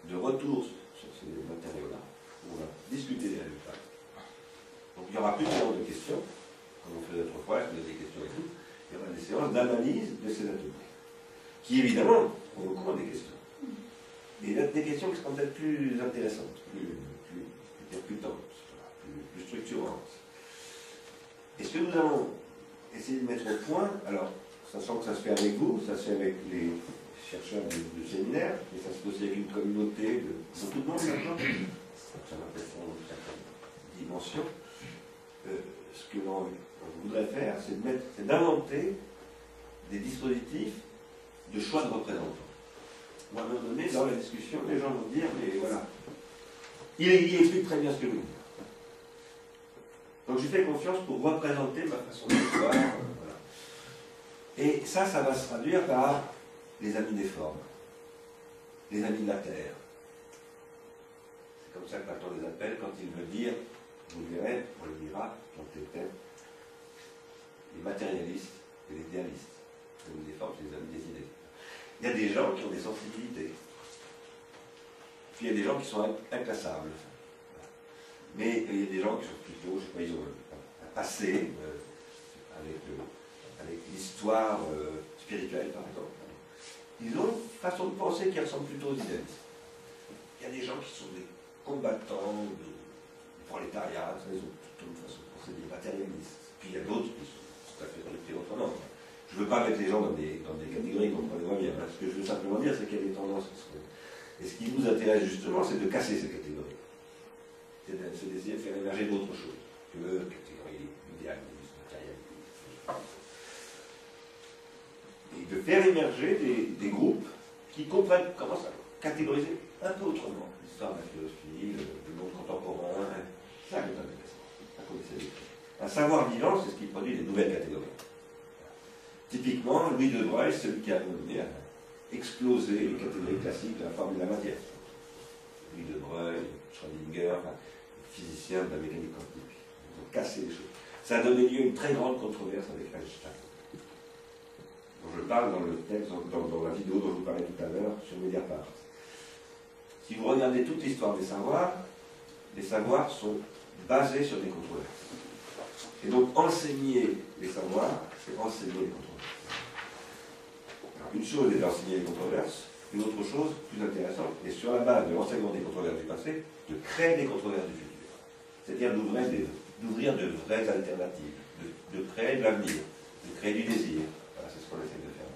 de retour sur ces matériaux-là. On va discuter des résultats. Donc il n'y aura plus de séances de questions, comme on faisait autrefois, je faisais des questions et tout. Il y aura des séances d'analyse de ces ateliers, qui évidemment provoqueront des questions. Et des questions qui seront peut-être plus intéressantes, plus percutantes, plus structurantes. Et ce que nous allons essayer de mettre au point, alors, sachant que ça se fait avec vous, ça se fait avec les chercheurs du séminaire, mais ça se fait aussi avec une communauté de beaucoup de monde maintenant. Ça va peut-être prendre une certaine dimension. Ce que l'on voudrait faire, c'est d'inventer des dispositifs de choix de représentants. À un moment donné, dans la discussion, les gens vont dire, mais voilà, il explique très bien ce que je veux dire. Donc je fais confiance pour représenter ma façon de voir. Voilà. Et ça va se traduire par les amis des formes, les amis de la terre. C'est comme ça que Platon les appelle quand il veut dire, vous le verrez, on le dira, quand c'était les matérialistes et les idéalistes. Les amis des formes, c'est les amis des idées. Il y a des gens qui ont des sensibilités. Puis il y a des gens qui sont inclassables. Mais il y a des gens qui sont plutôt, je sais pas, ils ont un passé avec l'histoire spirituelle, par exemple. Ils ont une façon de penser qui ressemble plutôt aux idéalistes. Il y a des gens qui sont des combattants du prolétariat, ils ont plutôt une façon de penser des matérialistes. Puis il y a d'autres qui sont tout à fait orientés autrement. Je ne veux pas mettre les gens dans des catégories, comprenez-moi bien. Ce que je veux simplement dire, c'est qu'il y a des tendances qui sont... Et ce qui nous intéresse justement, c'est de casser ces catégories. C'est d'essayer de faire émerger d'autres choses que catégories idéalistes, matérialistes. et de faire émerger des groupes qui comprennent comment ça catégoriser un peu autrement l'histoire de la philosophie, le monde contemporain. Ça qui est intéressant. Un savoir vivant, c'est ce qui produit des nouvelles catégories. Typiquement, Louis de Broglie, celui qui a amené à exploser les catégories classiques de la forme de la matière. Louis de Broglie, Schrödinger, physicien de la mécanique quantique. Ils ont cassé les choses. Ça a donné lieu à une très grande controverse avec Einstein, dont je parle dans le texte, dans la vidéo dont je vous parlais tout à l'heure sur Mediapart. Si vous regardez toute l'histoire des savoirs sont basés sur des controverses. Et donc enseigner les savoirs, c'est enseigner les controverses. Alors, une chose est d'enseigner les controverses, une autre chose plus intéressante, et sur la base de l'enseignement des controverses du passé, de créer des controverses du futur. C'est-à-dire d'ouvrir de vraies alternatives, de créer de l'avenir, de créer du désir. Voilà, c'est ce qu'on essaie de faire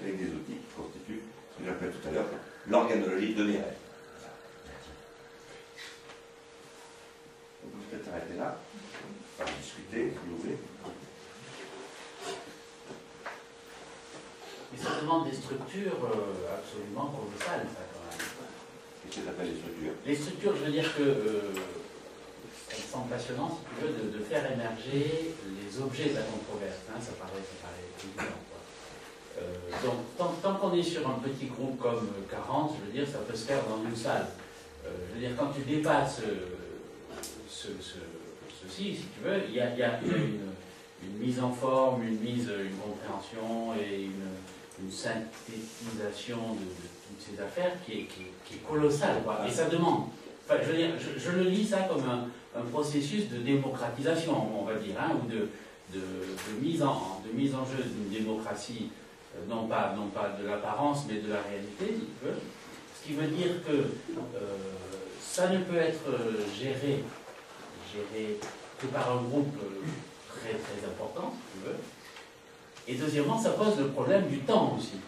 avec des outils qui constituent ce que j'appelais tout à l'heure l'organologie de mes rêves. On peut peut-être arrêter là, on va discuter, si vous voulez. Mais ça demande des structures absolument colossales, ça, quand même. Qu'est-ce que ça s'appelle les structures? Les structures, je veux dire que elles sont passionnantes, si tu veux, de faire émerger les objets de la controverse. Hein, ça paraît évident, quoi. Donc, tant qu'on est sur un petit groupe comme 40, je veux dire, ça peut se faire dans une salle. Je veux dire, quand tu dépasses ceci, si tu veux, il y a une mise en forme, une compréhension et une synthétisation de toutes ces affaires qui est colossale, quoi. Et ça demande. Enfin, je veux dire, je le lis ça comme un processus de démocratisation, on va dire, hein, ou de mise en jeu d'une démocratie, non pas de l'apparence, mais de la réalité, si tu veux. Ce qui veut dire que ça ne peut être géré que par un groupe très très important, si tu veux. Et deuxièmement, ça pose le problème du temps aussi.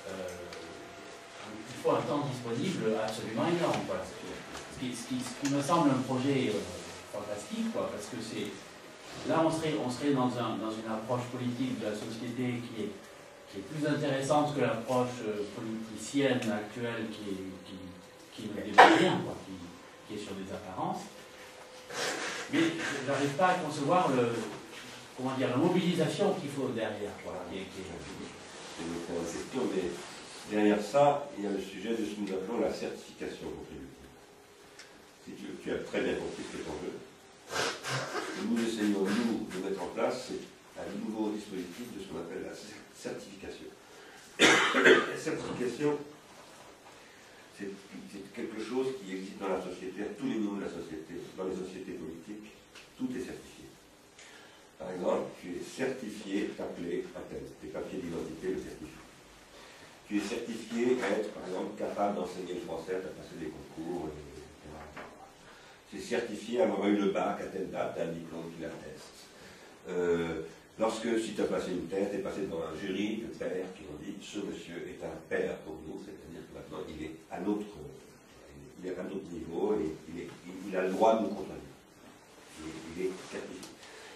Il faut un temps disponible absolument énorme, quoi. Ce qui me semble un projet fantastique, quoi, parce que là on serait dans une approche politique de la société qui est plus intéressante que l'approche politicienne actuelle qui ne développe rien, quoi, qui est sur des apparences. Mais je n'arrive pas à concevoir la mobilisation qu'il faut derrière, quoi, C'est une excellente question, mais derrière ça, il y a le sujet de ce que nous appelons la certification contributive. Si tu as très bien compris ce que ton jeu. Nous essayons, de mettre en place un nouveau dispositif de ce qu'on appelle la certification. La certification, c'est quelque chose qui existe dans la société, à tous les niveaux de la société, dans les sociétés politiques, tout est certifié. Par exemple, tu es certifié t'appeler un tel, tes papiers d'identité le certifient. Tu es certifié à être, par exemple, capable d'enseigner le français, à passer des concours, etc. Tu es certifié à avoir eu le bac à telle date, un diplôme qui l'atteste. Lorsque, si tu as passé une thèse, tu es passé devant un jury de pairs qui ont dit ce monsieur est un père pour nous, c'est-à-dire que maintenant il est à notre niveau et il a le droit de nous contredire. Il est certifié.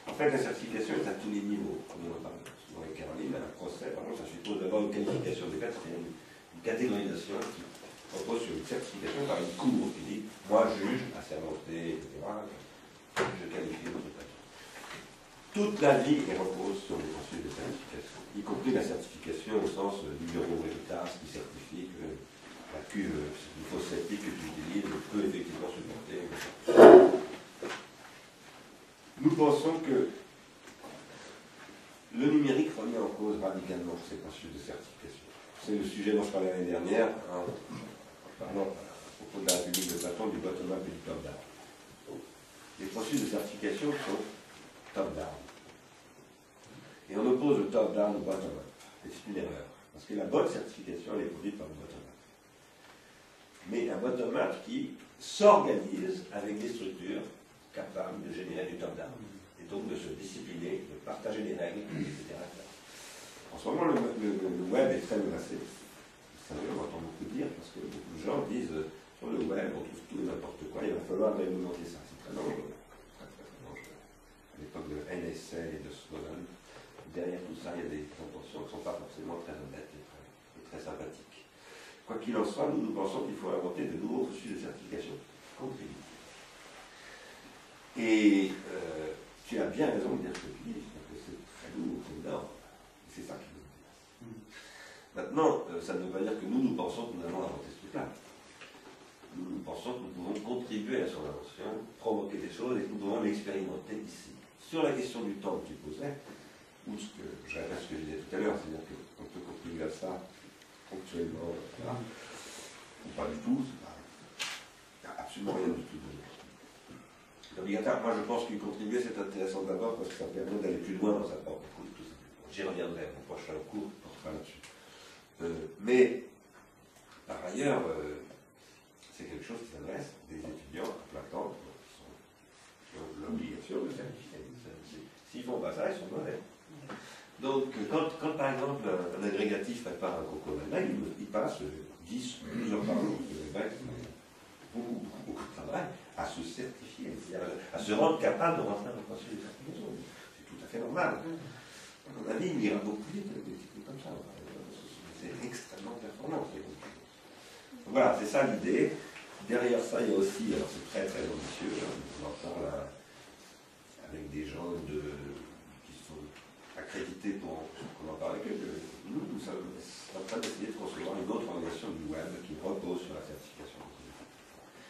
En fait, la certification est à tous les niveaux, comme on en parle souvent avec Caroline, un procès, par exemple, ça suppose d'abord une qualification des faits, c'est-à-dire une catégorisation qui repose sur une certification par une cour qui dit moi juge, assermenté, etc. Je qualifie votre personne. Toute la vie repose sur les processus de certification, y compris la certification au sens du bureau Veritas qui certifie que la cuve lymphocytique que tu utilises peut effectivement supporter. Nous pensons que le numérique remet en cause radicalement ces processus de certification. C'est le sujet dont je parlais l'année dernière en parlant à propos de la République de Platon, du bottom-up et du top-down. Les processus de certification sont top-down. Et on oppose le top-down au bottom-up. Et c'est une erreur. Parce que la bonne certification, elle est produite par le bottom-up. Mais un bottom-up qui s'organise avec des structures capables de générer du top-down. Et donc de se discipliner, de partager les règles, etc. En ce moment, le web est très menacé. Vous savez, on entend beaucoup dire, parce que beaucoup de gens disent sur le web, on trouve tout et n'importe quoi, il va falloir réglementer ça. C'est très dangereux. Très, très, très dangereux. À l'époque de NSA et de Snowden, derrière tout ça, il y a des intentions qui ne sont pas forcément très honnêtes et très sympathiques. Quoi qu'il en soit, nous pensons qu'il faut inventer de nouveaux reçus de certification contributive. Et tu as bien raison de dire ce que tu dis, parce que c'est très lourd, c'est énorme. C'est ça qui nous intéresse. Maintenant, ça ne veut pas dire que nous pensons que nous allons inventer ce truc-là. Nous pensons que nous pouvons contribuer à son invention, provoquer des choses et que nous pouvons l'expérimenter ici. Sur la question du temps que tu posais, ou ce que je répète ce que je disais tout à l'heure, c'est-à-dire qu'on peut contribuer à ça ponctuellement, ou pas du tout, il n'y a absolument rien du tout obligatoire. Moi, je pense qu'y contribuer, c'est intéressant d'abord parce que ça permet d'aller plus loin dans sa propre écoute, tout simplement. J'y reviendrai au prochain cours, on portera là-dessus. Mais, par ailleurs, c'est quelque chose qui s'adresse des étudiants à plein temps qui ont l'obligation de certifier. S'ils ne font pas ça, ils sont mauvais. Donc, quand par exemple un agrégatif prépare un concours d'Allemagne, il passe 10, 12 heures par jour. Beaucoup de travail à se certifier, c'est-à-dire à se rendre capable de rentrer dans le processus de certification. C'est tout à fait normal. À mon avis, il ira beaucoup plus vite avec des techniques comme ça. C'est extrêmement performant. Donc voilà, c'est ça l'idée. Derrière ça, il y a aussi, alors c'est très très ambitieux, on en parle avec des gens qui sont accrédités pour qu'on en parle avec eux. Nous sommes en train d'essayer de concevoir une autre organisation du web qui repose sur la certification.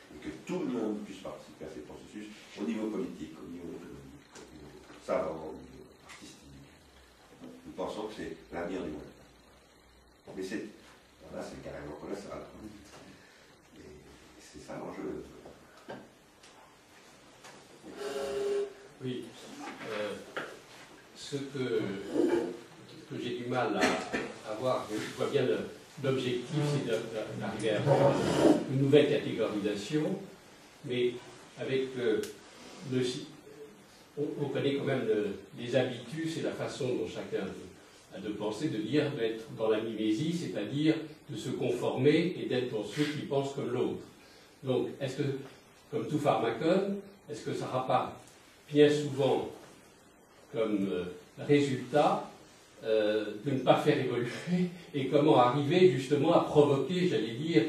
Et que tout le monde puisse participer à ces processus au niveau politique, au niveau économique, au niveau savant, au niveau artistique. Nous pensons que c'est l'avenir du web. Mais là, c'est carrément colossal. Et c'est ça l'enjeu. Oui. Ce que j'ai du mal à voir, je vois bien l'objectif, c'est d'arriver à avoir une nouvelle catégorisation, mais avec on connaît quand même les habitus et la façon dont chacun a de penser, de dire d'être dans la mimésie, c'est-à-dire de se conformer et d'être dans ceux qui pensent comme l'autre. Donc, est-ce que, comme tout pharmacone, est-ce que ça n'aura pas bien souvent comme résultat de ne pas faire évoluer et comment arriver justement à provoquer, j'allais dire,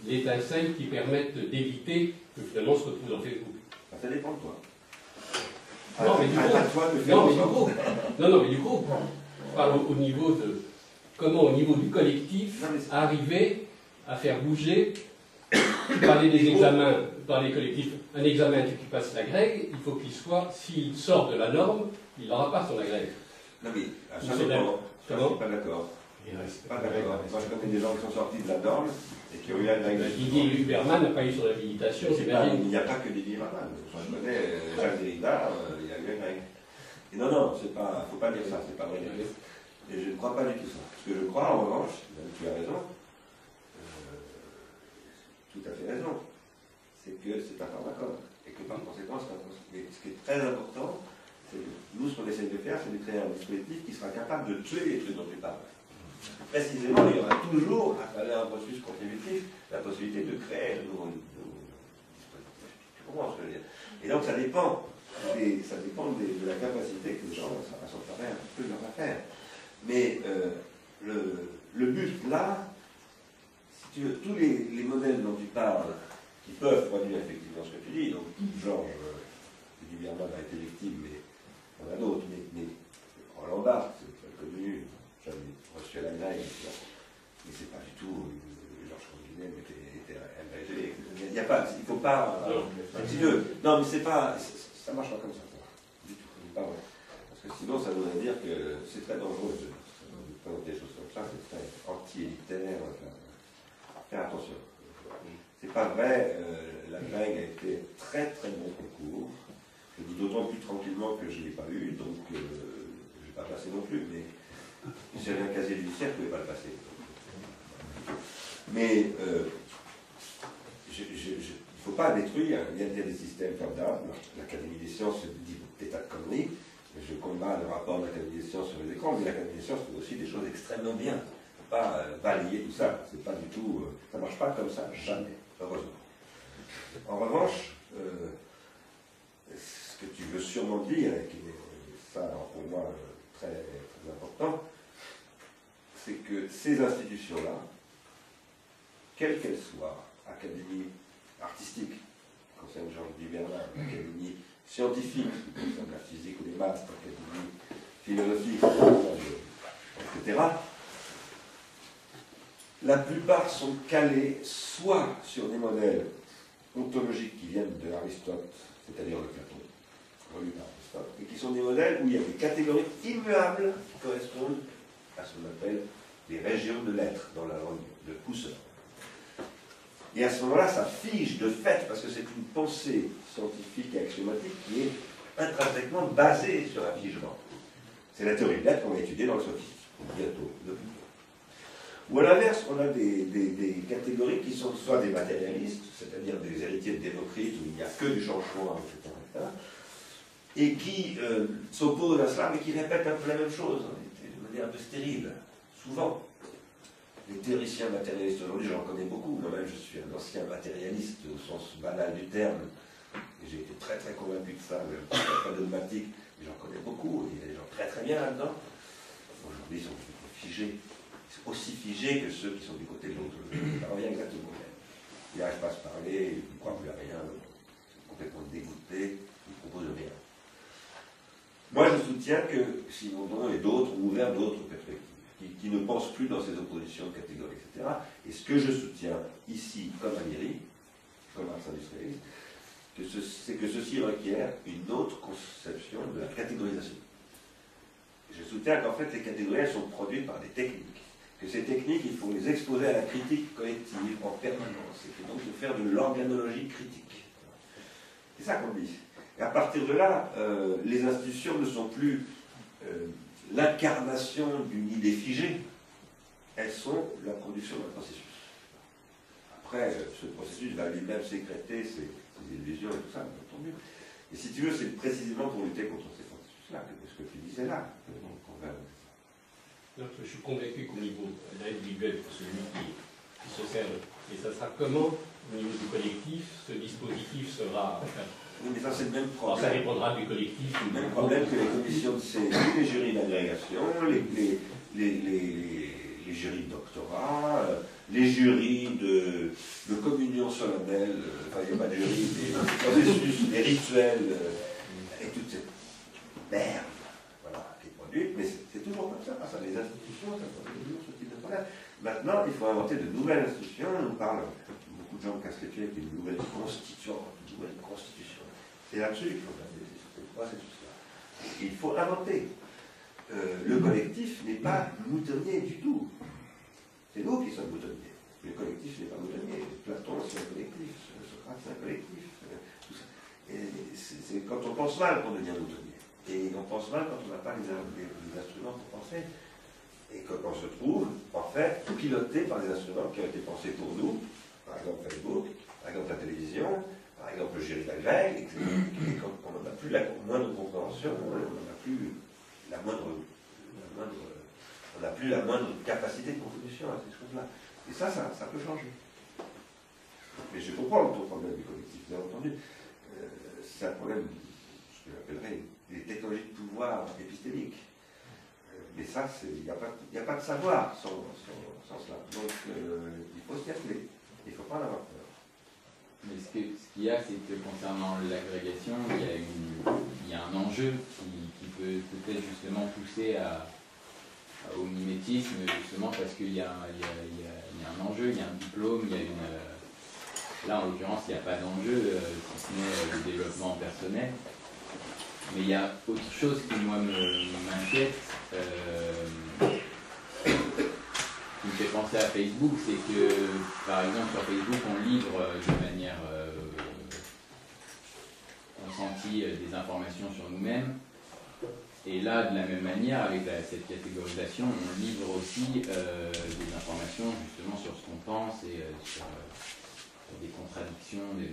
l'étincelle qui permette d'éviter que finalement on se retrouve dans Facebook. Ça dépend de toi. Non, mais du groupe. Non, mais du groupe. Je parle au niveau de comment, au niveau du collectif, arriver à faire bouger. Parler des examens dans les collectifs. Un examen qui passe l'agrègue, il faut qu'il soit, s'il sort de la norme, il n'aura pas son agrègue. Non mais, ça dépend. Je ne suis pas d'accord. Pas d'accord. Moi, je connais des gens qui sont sortis de la norme et qui ont eu l'agrègue. Didier Huberman n'a pas eu son habilitation, j'imagine. Il n'y a pas que Didier Huberman. Je connais Jacques Derrida, il a eu l'agrègue. Et non, il ne faut pas dire ça, c'est pas vrai. Et je ne crois pas du tout ça. Ce que je crois, en revanche, tu as raison, tout à fait raison, c'est que c'est un pharmacone. Et que par conséquent, mais ce qui est très important, c'est que nous, ce qu'on essaie de faire, c'est de créer un dispositif qui sera capable de tuer les trucs dont tu parles. Précisément, il y aura toujours, à travers un processus contributif, la possibilité de créer de nouveaux dispositifs. Tu comprends ce que je veux dire? Et donc, ça dépend de la capacité que les gens ont à s'emparer un petit peu de leur affaire. Mais le but là, si tu veux, tous les modèles dont tu parles, qui peuvent produire effectivement ce que tu dis, donc Georges Huberman a été victime, mais on a d'autres, mais Roland Barthes, c'est très connu, j'avais reçu à la grève, mais c'est pas du tout, Georges Canguilhem était agrégé, il ne faut pas, si tu veux, non mais c'est pas, ça marche pas comme ça, du tout, pas vrai. Parce que sinon, ça voudrait dire que c'est très dangereux de présenter des choses comme ça, c'est très anti-élitaire. Faire attention. C'est pas vrai, la grègue a été très très bon concours. Je dis d'autant plus tranquillement que je ne l'ai pas eu, donc je ne l'ai pas passé non plus, mais si j'avais un casier judiciaire, je ne pouvais pas le passer. Mais il ne faut pas détruire, il y a des systèmes formidables, l'Académie des sciences dit des tas de conneries. Je combats le rapport de l'Académie des sciences sur les écrans, mais l'Académie des sciences fait aussi des choses extrêmement bien. Il ne faut pas balayer tout ça. C'est pas du tout. Ça ne marche pas comme ça, jamais, heureusement. En revanche, ce que tu veux sûrement dire, et qui est ça pour moi très, très important, c'est que ces institutions-là, quelles qu'elles soient, académie artistique, qui concerne Georges Bernard, académie scientifique, qui concerne la physique ou les maths, académie philosophique, etc., la plupart sont calés soit sur des modèles ontologiques qui viennent de Aristote, c'est-à-dire le Platon, relu par Aristote, et qui sont des modèles où il y a des catégories immuables qui correspondent à ce qu'on appelle des régions de l'être dans la langue de Husserl. Et à ce moment-là, ça fige de fait, parce que c'est une pensée scientifique et axiomatique qui est intrinsèquement basée sur un figement. C'est la théorie de l'être qu'on va étudier dans le sophisme, bientôt. Ou à l'inverse, on a des catégories qui sont soit des matérialistes, c'est-à-dire des héritiers de Démocrite, où il n'y a que du changement, etc., et qui s'opposent à cela, mais qui répètent un peu la même chose, de manière un peu stérile, souvent. Les théoriciens matérialistes aujourd'hui, j'en connais beaucoup. Moi-même, je suis un ancien matérialiste au sens banal du terme. Et j'ai été très très convaincu de ça, même pas dogmatique, mais j'en connais beaucoup. Il y a des gens très très bien là-dedans. Aujourd'hui, ils sont plutôt figés. Ils sont aussi figés que ceux qui sont du côté de l'autre. Ça revient exactement au même. Ils n'arrivent pas à se parler, ils ne croient plus à rien, ils sont complètement dégoûtés, ils ne proposent rien. Moi, je soutiens que Simondon et d'autres ont ouvert d'autres perspectives. Qui ne pensent plus dans ces oppositions de catégories, etc. Et ce que je soutiens ici, comme à l'IRI, comme arts industrialiste, c'est que ceci requiert une autre conception de la catégorisation. Je soutiens qu'en fait, les catégories, elles sont produites par des techniques. Que ces techniques, il faut les exposer à la critique collective en permanence. Et donc de faire de l'organologie critique. C'est ça qu'on dit. Et à partir de là, les institutions ne sont plus l'incarnation d'une idée figée, elles sont la production d'un processus. Après, ce processus va lui-même sécréter ses illusions et tout ça, bien entendu. Et si tu veux, c'est précisément pour lutter contre ces processus-là, que ce que tu disais là, qu'on va avancer ça. Donc, je suis convaincu qu'au niveau individuel, pour celui qui se sert, et ça sera comment, au niveau du collectif, ce dispositif sera... Oui, mais ça, c'est le même Alors, problème. ça dépendra du collectif. Le même problème que les commissions de saisie, les jurys d'agrégation, les jurys de doctorat, les jurys de communion solennelle, enfin, il n'y a pas de jury, des processus, des rituels, et toute cette merde, voilà, qui est produite, mais c'est toujours comme ça. Les institutions, ça pose toujours ce type de problème. Maintenant, il faut inventer de nouvelles institutions. On parle, beaucoup de gens cassent les pieds avec une nouvelle constitution. C'est là-dessus qu'il faut faire des processus-là. Il faut inventer. Le collectif n'est pas moutonnier du tout. C'est nous qui sommes moutonniers. Le collectif n'est pas moutonnier. Platon, c'est un collectif. Socrate, c'est un collectif. Tout ça. Et c'est quand on pense mal qu'on devient moutonnier. Et on pense mal quand on n'a pas les instruments pour penser. Et quand on se trouve, en fait, piloté par des instruments qui ont été pensés pour nous, par exemple Facebook, par exemple la télévision, par exemple le jury d'agrég, et quand on n'a plus la moindre compréhension, on n'a plus la moindre capacité de contribution à ces choses-là. Et ça peut changer. Mais je comprends ton problème du collectif, bien entendu. C'est un problème, ce que j'appellerais des technologies de pouvoir épistémiques. Mais ça, il n'y a pas de savoir sans cela. Donc, il faut s'y atteler. Il ne faut pas en avoir peur. Mais ce qu'il y a, c'est que concernant l'agrégation, il y a un enjeu qui peut peut-être justement pousser au mimétisme, justement parce qu'il y a un enjeu, il y a un diplôme, il y a une... Là, en l'occurrence, il n'y a pas d'enjeu, si ce n'est le développement personnel. Mais il y a autre chose qui, moi, m'inquiète, qui me fait penser à Facebook, c'est que, par exemple, sur Facebook, on livre de manière consentie des informations sur nous-mêmes. Et là, de la même manière, avec cette catégorisation, on livre aussi des informations justement sur ce qu'on pense et sur des contradictions. Et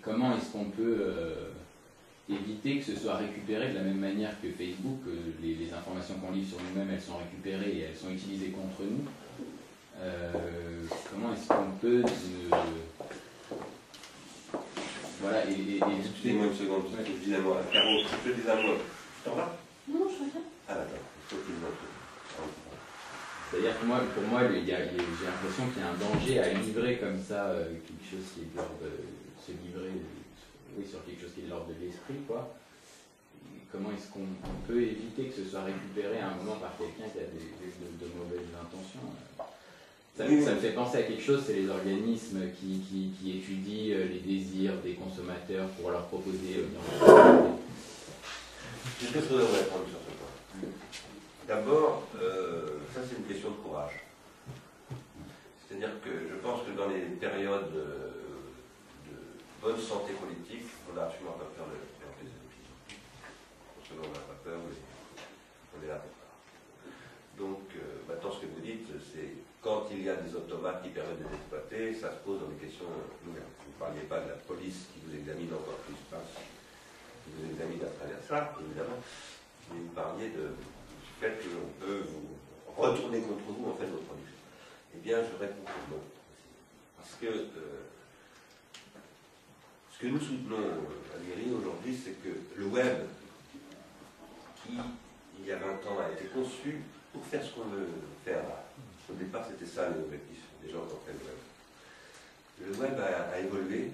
comment est-ce qu'on peut éviter que ce soit récupéré de la même manière que Facebook, les informations qu'on livre sur nous-mêmes, elles sont récupérées et elles sont utilisées contre nous. Comment est-ce qu'on peut... Voilà, Excusez-moi une seconde, évidemment, Caro, je te dis un mot. Tu t'en vas ? Non, je reviens. Ah d'accord, il faut qu'il montre. C'est-à-dire que moi, pour moi, j'ai l'impression qu'il y a un danger à livrer comme ça quelque chose qui est de l'ordre de se livrer sur quelque chose qui est de l'ordre de l'esprit, quoi. Et comment est-ce qu'on peut éviter que ce soit récupéré à un moment par quelqu'un qui a de mauvaises intentions? Ça me fait penser à quelque chose, c'est les organismes qui étudient les désirs des consommateurs pour leur proposer Je pense que je devrais répondre sur ce point. D'abord, ça c'est une question de courage. C'est-à-dire que je pense que dans les périodes de bonne santé politique, on n'a absolument pas peur de faire des opinions. Parce que on n'a pas peur, on est là pour ça. Donc, maintenant ce que vous dites, c'est quand il y a des automates qui permettent de les exploiter, ça se pose dans des questions nouvelles. Vous ne parliez pas de la police qui vous examine encore plus, qui vous examine à travers ça, évidemment, mais vous parliez du fait qu'on peut vous retourner contre vous en fait votre production. Eh bien, je réponds que non. Parce que ce que nous soutenons à l'IRI aujourd'hui, c'est que le web, qui, il y a 20 ans, a été conçu pour faire ce qu'on veut faire. Au départ, c'était ça l'objectif des gens qui ont fait le web. Le web a évolué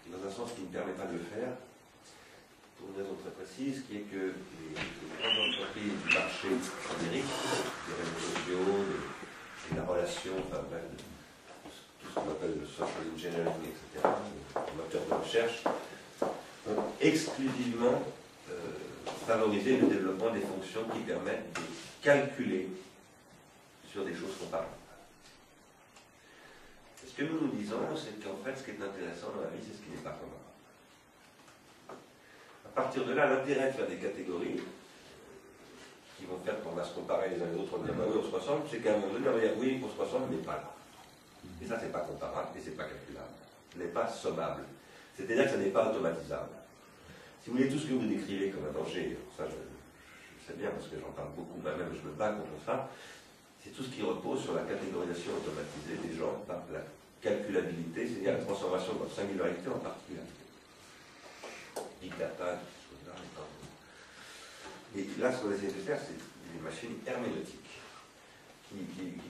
dans un sens qui nous permet pas de le faire, pour une raison très précise, qui est que les grandes entreprises du marché numérique, des réseaux sociaux, et la relation, enfin bref, tout ce qu'on appelle le social engineering, etc., les moteurs de recherche, ont exclusivement favorisé le développement des fonctions qui permettent de calculer sur des choses comparables. Et ce que nous nous disons, c'est qu'en fait, ce qui est intéressant dans la vie, c'est ce qui n'est pas comparable. À partir de là, l'intérêt de faire des catégories qui vont faire qu'on va se comparer les uns les autres, on va dire bah oui, on se ressemble, c'est qu'à un moment donné, on va dire oui, on se ressemble, mais pas là. Et ça, c'est pas comparable et c'est pas calculable. Ce n'est pas sommable. C'est-à-dire que ça n'est pas automatisable. Si vous voulez, tout ce que vous décrivez comme un danger, ça je sais bien parce que j'en parle beaucoup, moi-même je me bats contre ça, c'est tout ce qui repose sur la catégorisation automatisée des gens par la calculabilité, c'est-à-dire la transformation de leur singularité en particularité. Big data, ces choses-là. Et là, ce qu'on essaie de faire, c'est des machines herméneutiques qui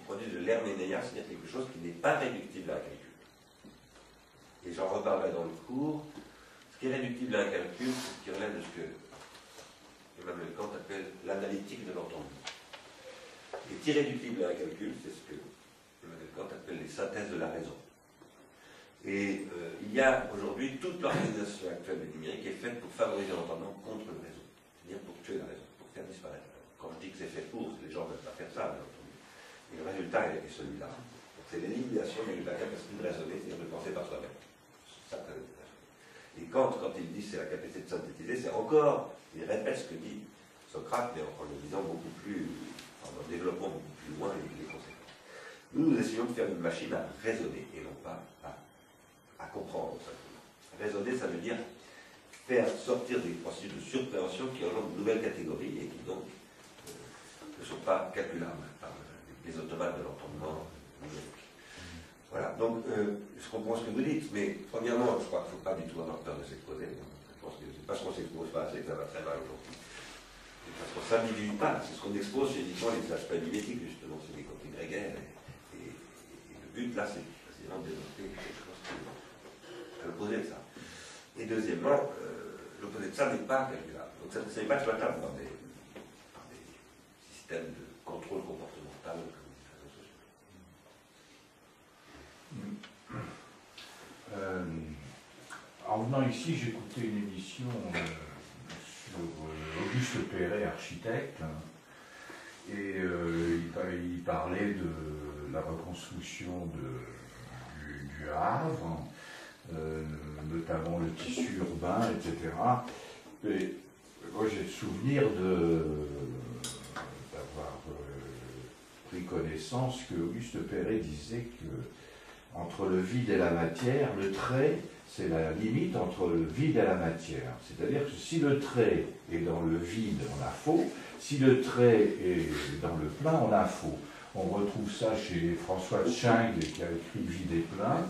produisent de l'herménéia, c'est-à-dire quelque chose qui n'est pas réductible à un calcul. Et j'en reparlerai dans le cours. Ce qui est réductible à un calcul, c'est ce qui relève de ce que Emmanuel Kant appelle l'analytique de l'entendement. Et irréductible à un calcul, c'est ce que Emmanuel Kant appelle les synthèses de la raison. Et il y a aujourd'hui toute l'organisation actuelle du numérique est faite pour favoriser l'entendement contre le réseau, c'est-à-dire pour tuer la raison, pour faire disparaître. Quand je dis que c'est fait pour, les gens ne veulent pas faire ça, bien entendu. Et le résultat est celui-là. C'est l'élimination de la capacité de raisonner, c'est-à-dire de penser par soi-même. Ça, et quand il dit c'est la capacité de synthétiser, c'est encore, il répète ce que dit Socrate, mais en le disant beaucoup plus, en développant beaucoup plus loin les conséquences. Nous essayons de faire une machine à raisonner et non pas à comprendre. Raisonner, ça veut dire faire sortir des processus de surpréhension qui engendrent de nouvelles catégories et qui donc ne sont pas calculables par les automates de l'entendement numérique. Voilà, donc je comprends ce que vous dites, mais premièrement, je crois qu'il ne faut pas du tout avoir peur de s'exposer. Je pense que c'est parce qu'on ne s'expose pas, c'est que ça va très mal aujourd'hui. C'est parce qu'on ne s'individue pas, c'est ce qu'on expose, c'est uniquement les aspects mimétiques, justement, c'est des côtés grégaires. Et le but là, c'est précisément de développer quelque chose à l'opposé de ça. Et deuxièmement, l'opposé de ça n'est pas calculable. Donc ça n'est pas exploitable par des systèmes de contrôle comportemental comme les réseaux sociaux. En venant ici, j'écoutais une émission sur Auguste Perret, architecte, et il parlait de la reconstruction du Havre, notamment le tissu urbain, etc. Et moi, j'ai le souvenir d'avoir pris connaissance que Auguste Perret disait que entre le vide et la matière, le trait, c'est la limite entre le vide et la matière. C'est-à-dire que si le trait est dans le vide, on a faux. Si le trait est dans le plein, on a faux. On retrouve ça chez François Tsching, qui a écrit Vide et plein.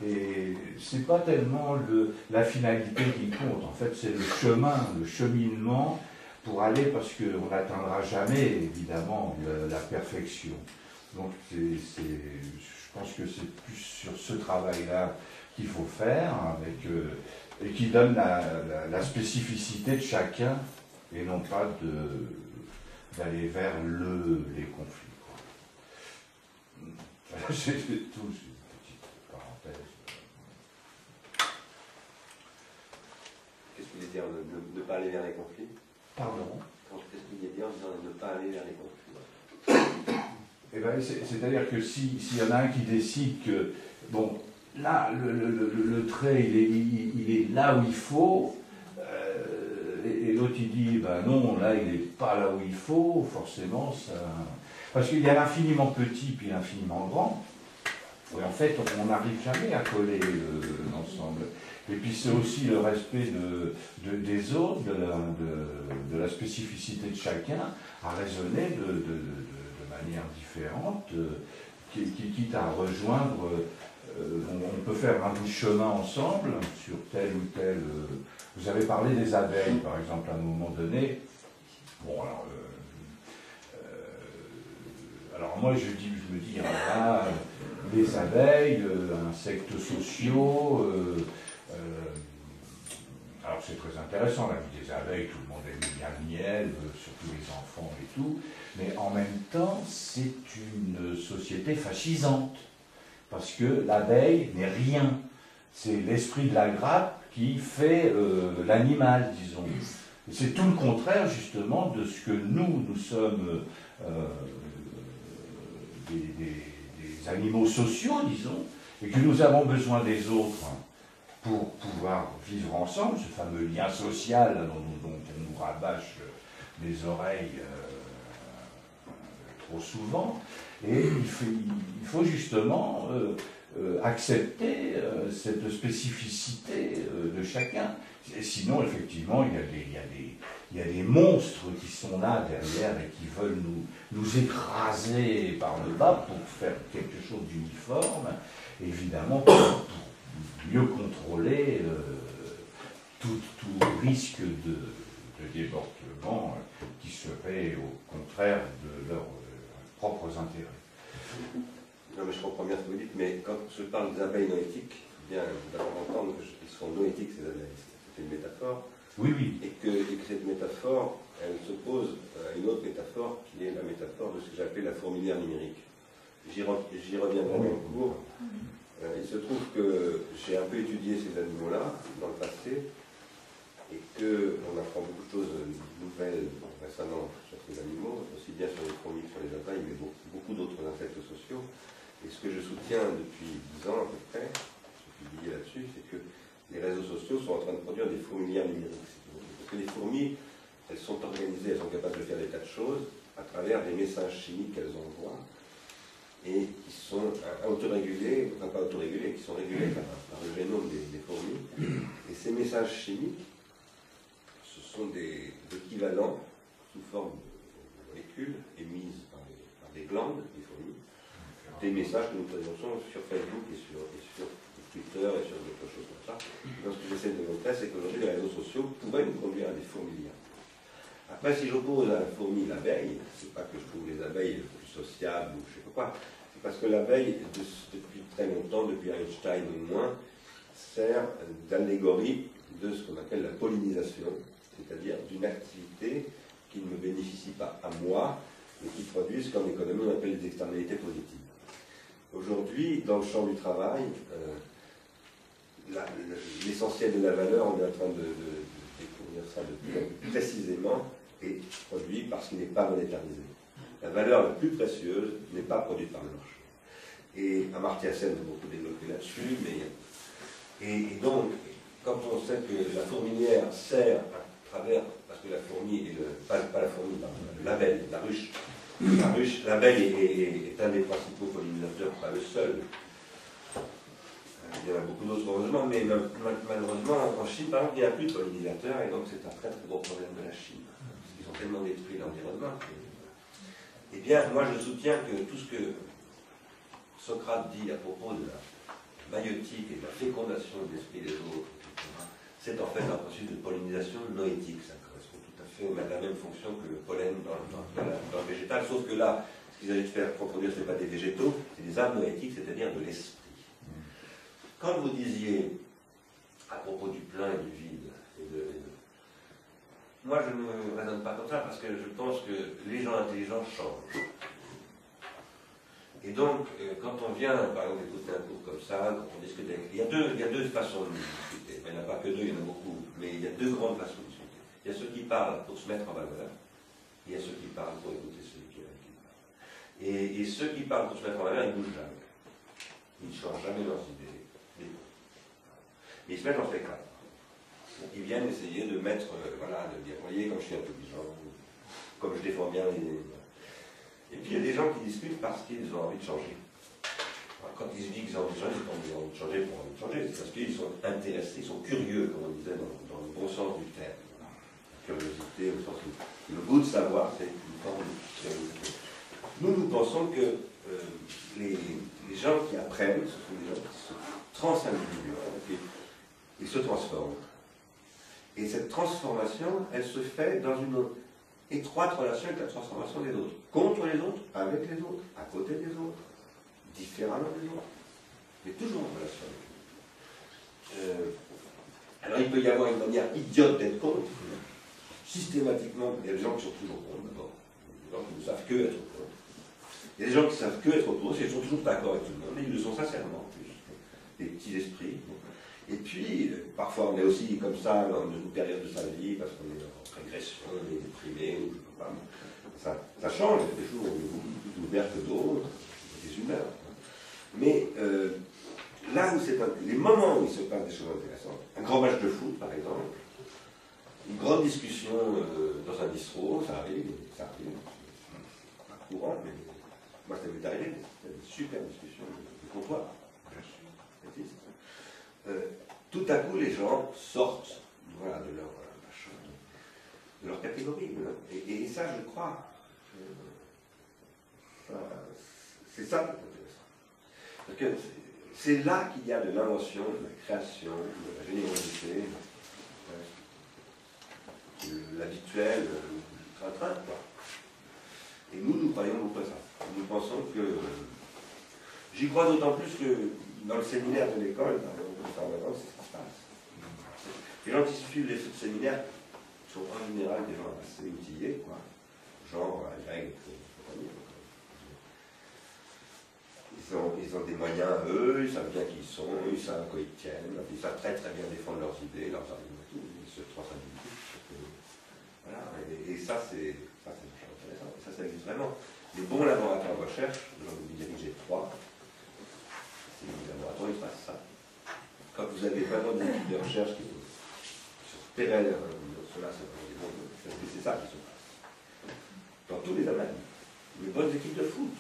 Et c'est pas tellement la finalité qui compte. En fait, c'est le chemin, le cheminement pour aller, parce qu'on n'atteindra jamais, évidemment, la perfection. Donc, je pense que c'est plus sur ce travail-là qu'il faut faire, avec, et qui donne la spécificité de chacun, et non pas d'aller vers les conflits. C'est tout, c'est une petite parenthèse. Qu'est-ce qu'il veut dire ne pas aller vers les conflits? Pardon? Qu'est-ce qu'il veut dire en disant ne pas aller vers les conflits? Eh ben, c'est-à-dire que s'il y en a un qui décide que, bon, là, le trait, il est là où il faut, et l'autre il dit, ben non, là, il n'est pas là où il faut, forcément, ça... Parce qu'il y a l'infiniment petit puis l'infiniment grand, et en fait, on n'arrive jamais à coller l'ensemble. Et puis c'est aussi le respect des autres, de la spécificité de chacun, à raisonner de manière différente, quitte à rejoindre, on peut faire un bout de chemin ensemble sur tel ou tel... vous avez parlé des abeilles, par exemple, à un moment donné. Bon, alors moi, je me dis, ah, les abeilles, insectes sociaux... alors c'est très intéressant, la vie des abeilles, tout le monde aime bien le miel, surtout les enfants et tout, mais en même temps, c'est une société fascisante, parce que l'abeille n'est rien. C'est l'esprit de la grappe qui fait l'animal, disons. C'est tout le contraire, justement, de ce que nous sommes des animaux sociaux, disons, et que nous avons besoin des autres pour pouvoir vivre ensemble, ce fameux lien social dont on nous rabâche les oreilles trop souvent. Et il faut justement accepter cette spécificité de chacun. Et sinon, effectivement, il y a des monstres qui sont là derrière et qui veulent nous écraser par le bas pour faire quelque chose d'uniforme, évidemment pour mieux contrôler tout risque de débordement qui serait au contraire de leurs propres intérêts. Non, mais je comprends bien ce que vous dites, mais quand je parle des abeilles noétiques, bien d'abord entendre qu'ils sont noétiques, ces abeilles. C'est une métaphore. Oui, oui. Et que cette métaphore, elle s'oppose à une autre métaphore qui est la métaphore de ce que j'appelle la fourmilière numérique. J'y reviendrai dans le cours. Il se trouve que j'ai un peu étudié ces animaux-là dans le passé et qu'on apprend beaucoup de choses nouvelles récemment sur ces animaux, aussi bien sur les fourmis que sur les abeilles, mais beaucoup d'autres insectes sociaux. Et ce que je soutiens depuis 10 ans à peu près, j'ai publié là-dessus, c'est que les réseaux sociaux sont en train de produire des fourmilières numériques. Parce que les fourmis, elles sont organisées, elles sont capables de faire des tas de choses à travers des messages chimiques qu'elles envoient et qui sont autorégulés, enfin pas autorégulés, qui sont régulés par le génome des fourmis. Et ces messages chimiques, ce sont des équivalents sous forme de molécules émises par des glandes des fourmis, des messages que nous présentions sur Facebook et sur Twitter et sur d'autres choses comme ça. Donc ce que j'essaie de montrer, c'est qu'aujourd'hui les réseaux sociaux pourraient nous conduire à des fourmilières. Après, si j'oppose à la fourmi l'abeille, c'est pas que je trouve les abeilles plus sociables ou je sais pas quoi, c'est parce que l'abeille, depuis très longtemps, depuis Einstein au moins, sert d'allégorie de ce qu'on appelle la pollinisation, c'est-à-dire d'une activité qui ne me bénéficie pas à moi, mais qui produit ce qu'en économie on appelle des externalités positives. Aujourd'hui, dans le champ du travail, l'essentiel de la valeur, on est en train de découvrir ça de plus en plus précisément, est produit par ce qui n'est pas monétarisé. La valeur la plus précieuse n'est pas produite par le marché. Et Amartya Sen a beaucoup développé là-dessus, et donc, quand on sait que la fourmilière sert à travers, parce que la fourmi, pas la fourmi, l'abeille, la ruche, l'abeille est un des principaux pollinisateurs, pas le seul. Il y en a beaucoup d'autres heureusement, mais malheureusement en Chine par exemple il n'y a plus de pollinisateurs et donc c'est un très très gros problème de la Chine, parce qu'ils ont tellement détruit l'environnement. Eh bien moi je soutiens que tout ce que Socrate dit à propos de la maïotique et de la fécondation de l'esprit des autres, c'est en fait un processus de pollinisation noétique, ça correspond tout à fait la même fonction que le pollen dans le végétal, sauf que là, ce qu'ils allaient faire produire, ce n'est pas des végétaux, c'est des âmes noétiques, c'est-à-dire de l'esprit. Quand vous disiez, à propos du plein et du vide, moi je ne raisonne pas comme ça, parce que je pense que les gens intelligents changent. Et donc, quand on vient, par exemple, écouter un cours comme ça, quand on discute avec... Il y a deux façons de discuter. Il n'y en a pas que deux, il y en a beaucoup. Mais il y a deux grandes façons de discuter. Il y a ceux qui parlent pour se mettre en valeur. Il y a ceux qui parlent pour écouter celui qui parle. Et ceux qui parlent pour se mettre en valeur, ils ne bougent jamais. Ils ne changent jamais leurs idées. Mais ils se mettent en spectacle. Donc ils viennent essayer de mettre, voilà, de dire, voyez, comme je suis intelligent, comme je défends bien les... Et puis il y a des gens qui discutent parce qu'ils ont envie de changer. Alors, quand ils se disent qu'ils ont envie de changer, c'est pas qu'ils ont envie de changer pour envie de changer, c'est parce qu'ils sont intéressés, ils sont curieux, comme on disait dans le bon sens du terme. La curiosité, au sens où le goût de savoir, c'est une forme de curiosité. Nous pensons que les gens qui apprennent, ce sont des gens qui se transindividuent, ils se transforment. Et cette transformation, elle se fait dans une étroite relation avec la transformation des autres. Contre les autres, avec les autres, à côté des autres, différemment des autres. Mais toujours en relation avec eux. Alors il peut y avoir une manière idiote d'être contre. Systématiquement, il y a des gens qui sont toujours contre d'abord. Des gens qui ne savent que être contre. Il y a des gens qui ne savent que être pour, ils sont toujours d'accord avec tout le monde, mais ils le sont sincèrement en plus. Des petits esprits. Et puis, parfois on est aussi comme ça dans une période de sa vie, parce qu'on est en régression, on est déprimé, ou je ne sais pas. Ça change, il y a des jours où on est beaucoup plus ouvert que d'autres, des humeurs. Mais là où les moments où il se passe des choses intéressantes, un grand match de foot par exemple, une grande discussion dans un bistrot, ça arrive, pas courant, mais moi ça m'est arrivé, c'était une super discussion de comptoir. Tout à coup, les gens sortent, voilà, de leur catégorie. Et ça, je crois, c'est ça qui est intéressant. Parce que c'est là qu'il y a de l'invention, de la création, de la générosité, de l'habituel, du train-train, quoi. Et nous croyons beaucoup à ça. Nous pensons que... J'y crois d'autant plus que dans le séminaire de l'école, c'est ce qui se passe. Les gens qui suivent les séminaires sont en général des gens assez outillés, quoi. Genre Greg et compagnie. Ils ont des moyens, eux, ils savent bien qui ils sont, ils savent à quoi ils tiennent, ils savent très très bien défendre leurs idées, leurs arguments, tout, ils se transindividuent. Voilà, et ça c'est intéressant, et ça existe vraiment. Les bons laboratoires de recherche, j'en ai dirigé 3, c'est les laboratoires, ils fassent ça. Quand vous avez vraiment des équipes de recherche qui sont pérennes, c'est ça qui se passe. Dans tous les domaines. Les bonnes équipes de foot,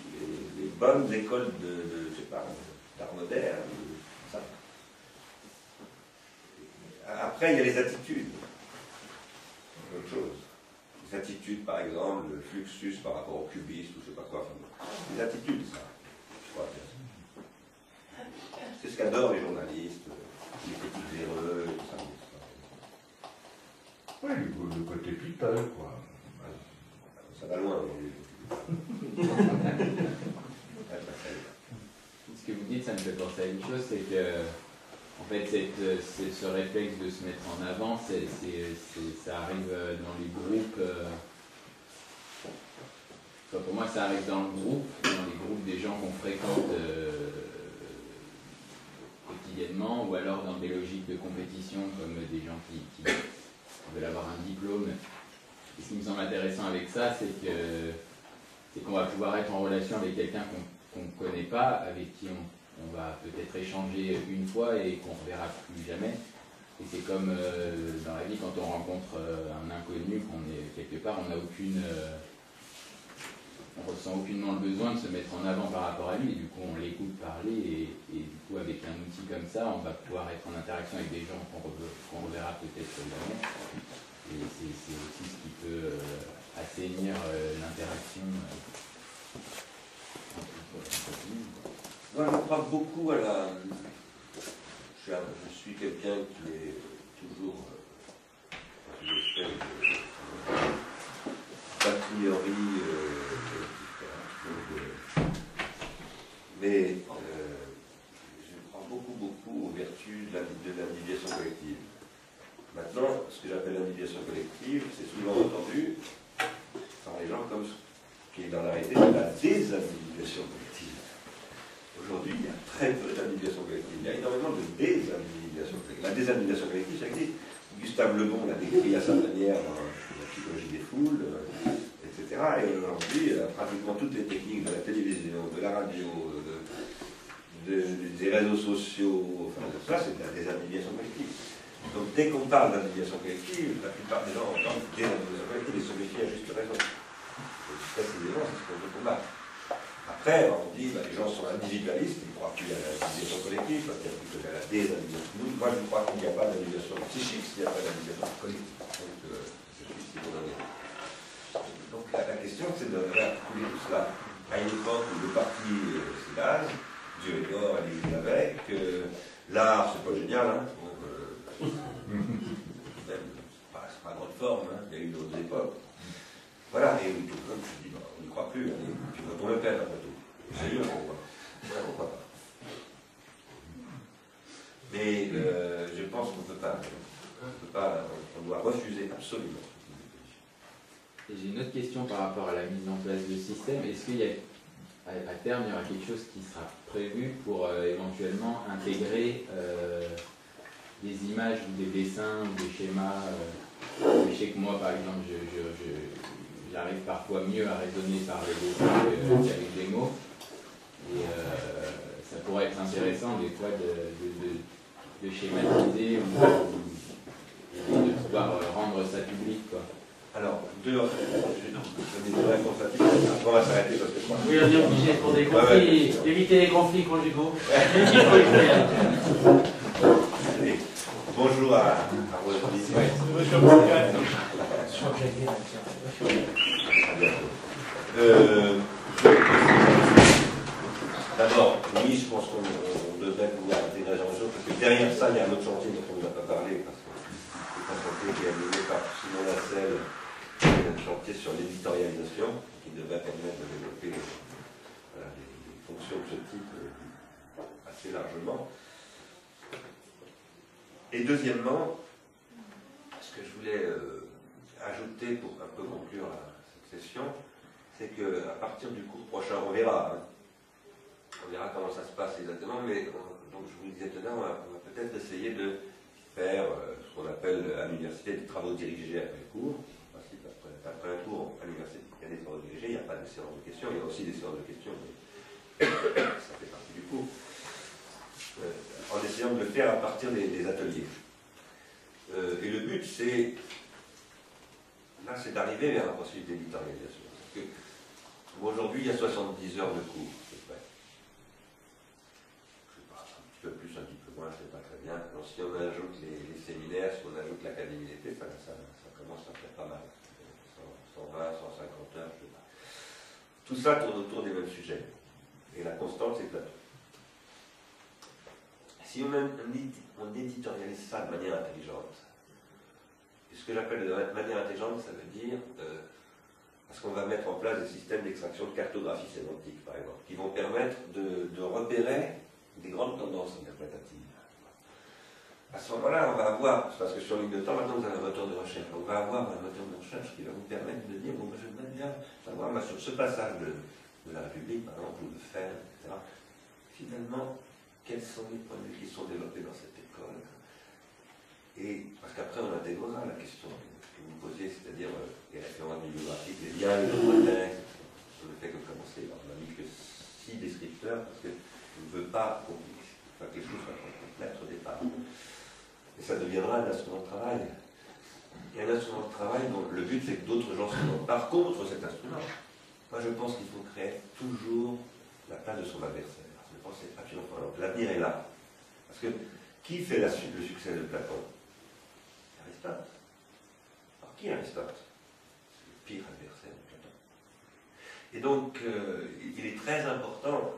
les bonnes écoles je sais pas, d'art moderne, ça. Après, il y a les attitudes. Autre chose. Les attitudes, par exemple, le fluxus par rapport au cubisme, ou je sais pas quoi. Enfin, les attitudes, ça. Je crois que c'est ce qu'adorent les journalistes, les petits véreux, tout ça. Oui, le côté people, quoi. Ça va loin. Ce que vous dites, ça me fait penser à une chose, c'est que en fait, ce réflexe de se mettre en avant, ça arrive dans les groupes. Enfin, pour moi, ça arrive dans le groupe, dans les groupes des gens qu'on fréquente quotidiennement, ou alors dans des logiques de compétition, comme des gens qui veulent avoir un diplôme. Et ce qui me semble intéressant avec ça, c'est qu'on va pouvoir être en relation avec quelqu'un qu'on ne connaît pas, avec qui on va peut-être échanger une fois et qu'on ne reverra plus jamais. Et c'est comme dans la vie, quand on rencontre un inconnu, qu'on est quelque part, on ressent aucunement le besoin de se mettre en avant par rapport à lui, et du coup on l'écoute parler, et du coup avec un outil comme ça, on va pouvoir être en interaction avec des gens qu'on reverra peut-être jamais. Et c'est aussi ce qui peut assainir l'interaction. Moi, je crois beaucoup à la... Je suis quelqu'un qui est toujours dans une espèce de maintenant, ce que j'appelle l'individuation collective, c'est souvent entendu par les gens comme ce qui est dans la réalité de la désindividuation collective. Aujourd'hui, il y a très peu d'individuation collective. Il y a énormément de désindividuation collective. La désindividuation collective, ça existe. Gustave Le Bon l'a décrit à sa manière dans la psychologie des foules, etc. Et aujourd'hui, pratiquement toutes les techniques de la télévision, de la radio, des réseaux sociaux, enfin tout ça, c'est de la désindividuation collective. Donc dès qu'on parle d'individuation collective, la plupart des gens entendent désindividuation collective et se méfient à juste raison. Précisément, c'est ce qu'on veut combattre. Après, on dit les gens sont individualistes, ils ne croient plus à l'individuation collective, parce qu'il n'y a plus que la désindividuation. Moi, je crois qu'il n'y a pas d'individuation psychique s'il n'y a pas d'individuation collective. Donc, je suis ce qu'on en est. Donc, la question, c'est de réarticuler tout cela. À une époque où le parti c'est l'âge, Dieu est mort, elle est avec, l'art, c'est pas génial, hein. C'est pas grande forme, hein. Il y a eu d'autres époques. Voilà, et tout le monde se dit, on n'y croit plus, tu vas pour le perdre après tout. C'est dur, pourquoi pas. Mais je pense qu'on ne peut pas, on doit refuser absolument. Et j'ai une autre question par rapport à la mise en place de système. Est-ce qu'il y a, à terme, il y aura quelque chose qui sera prévu pour éventuellement intégrer des images ou des dessins ou des schémas je sais que moi, par exemple, j'arrive parfois mieux à raisonner par les dessins qu'avec des mots. Et ça pourrait être intéressant des fois de schématiser ou de pouvoir rendre ça public, quoi. Alors, je vais deux réponses à tout. On va s'arrêter parce que je crois. Oui, on est obligé pour des conflits, éviter les conflits conjugaux. Allez, bonjour à Rose. D'abord, oui, je pense qu'on devrait pouvoir intégrer les enjeux, parce que derrière ça, il y a un autre chantier dont on ne va pas parler, parce que c'est un chantier qui est mené par Simon Lassel, un chantier sur l'éditorialisation, qui devrait permettre de développer des fonctions de ce type assez largement. Et deuxièmement, ce que je voulais ajouter pour un peu conclure cette session, c'est qu'à partir du cours prochain, on verra comment ça se passe exactement, mais donc je vous le disais tout à l'heure, on va peut-être essayer de faire ce qu'on appelle à l'université des travaux dirigés après le cours. Après un cours à l'université, il y a des travaux dirigés, il n'y a pas de séance de questions, il y a aussi des séances de questions, mais ça fait partie du cours. En essayant de le faire à partir des ateliers. Et le but, c'est d'arriver vers un processus d'éditorialisation. Parce que aujourd'hui, il y a 70 heures de cours, c'est vrai. Je sais pas, un petit peu plus, un petit peu moins, c'est pas très bien. Donc, si on ajoute les séminaires, si on ajoute l'académie d'été, ça commence à faire pas mal. 120, 150 heures, je sais pas. Tout ça tourne autour des mêmes sujets. Et la constante, c'est Platon. Si on éditorialise ça de manière intelligente, et ce que j'appelle de manière intelligente, ça veut dire parce qu'on va mettre en place des systèmes d'extraction de cartographie sémantique, par exemple, qui vont permettre de repérer des grandes tendances interprétatives. À ce moment-là, on va avoir, parce que sur ligne de temps, maintenant vous avez un moteur de recherche, on va avoir un moteur de recherche qui va vous permettre de dire, bon, j'aimerais bien savoir, sur ce passage de la République, par exemple, ou de Fer, etc., finalement, quels sont les points de vue qui sont développés dans cette école. Et parce qu'après, on intégrera la question que vous posiez, c'est-à-dire les références bibliographiques, les liens, les autres textes. On ne fait que commencer. Alors, on n'a mis que 6 descripteurs, parce que je ne veux pas que quelque chose soit complexe au départ. Et ça deviendra un instrument de travail. Et un instrument de travail dont le but, c'est que d'autres gens se emparent contre cet instrument. Moi, je pense qu'il faut créer toujours la place de son adversaire. Je pense que c'est absolument fondamental. L'avenir est là. Parce que qui fait le succès de Platon? Aristote. Alors qui est Aristote? C'est le pire adversaire de Platon. Et donc, il est très important,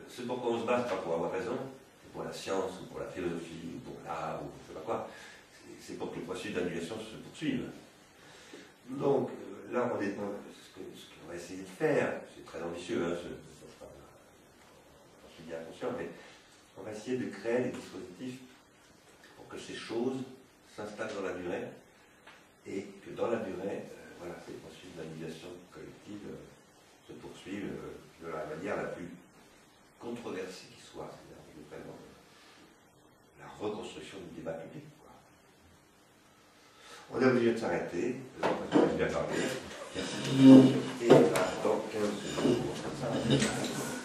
ce pourquoi on se bat, pas pour avoir raison, c'est pour la science, ou pour la philosophie, ou pour l'art, ou je ne sais pas quoi. C'est pour que le processus d'annulation se poursuive. Donc, là, ce qu'on va essayer de faire, c'est très ambitieux, hein, j'en suis bien conscient, mais on va essayer de créer des dispositifs pour que ces choses s'installent dans la durée et que dans la durée, voilà, ces processus d'animation collective se poursuivent de la manière la plus controversée qui soit, c'est-à-dire vraiment la reconstruction du débat public, quoi. On est obligé de s'arrêter, parce qu'on a bien parlé. Merci. Et là, dans 15 jours, ça va.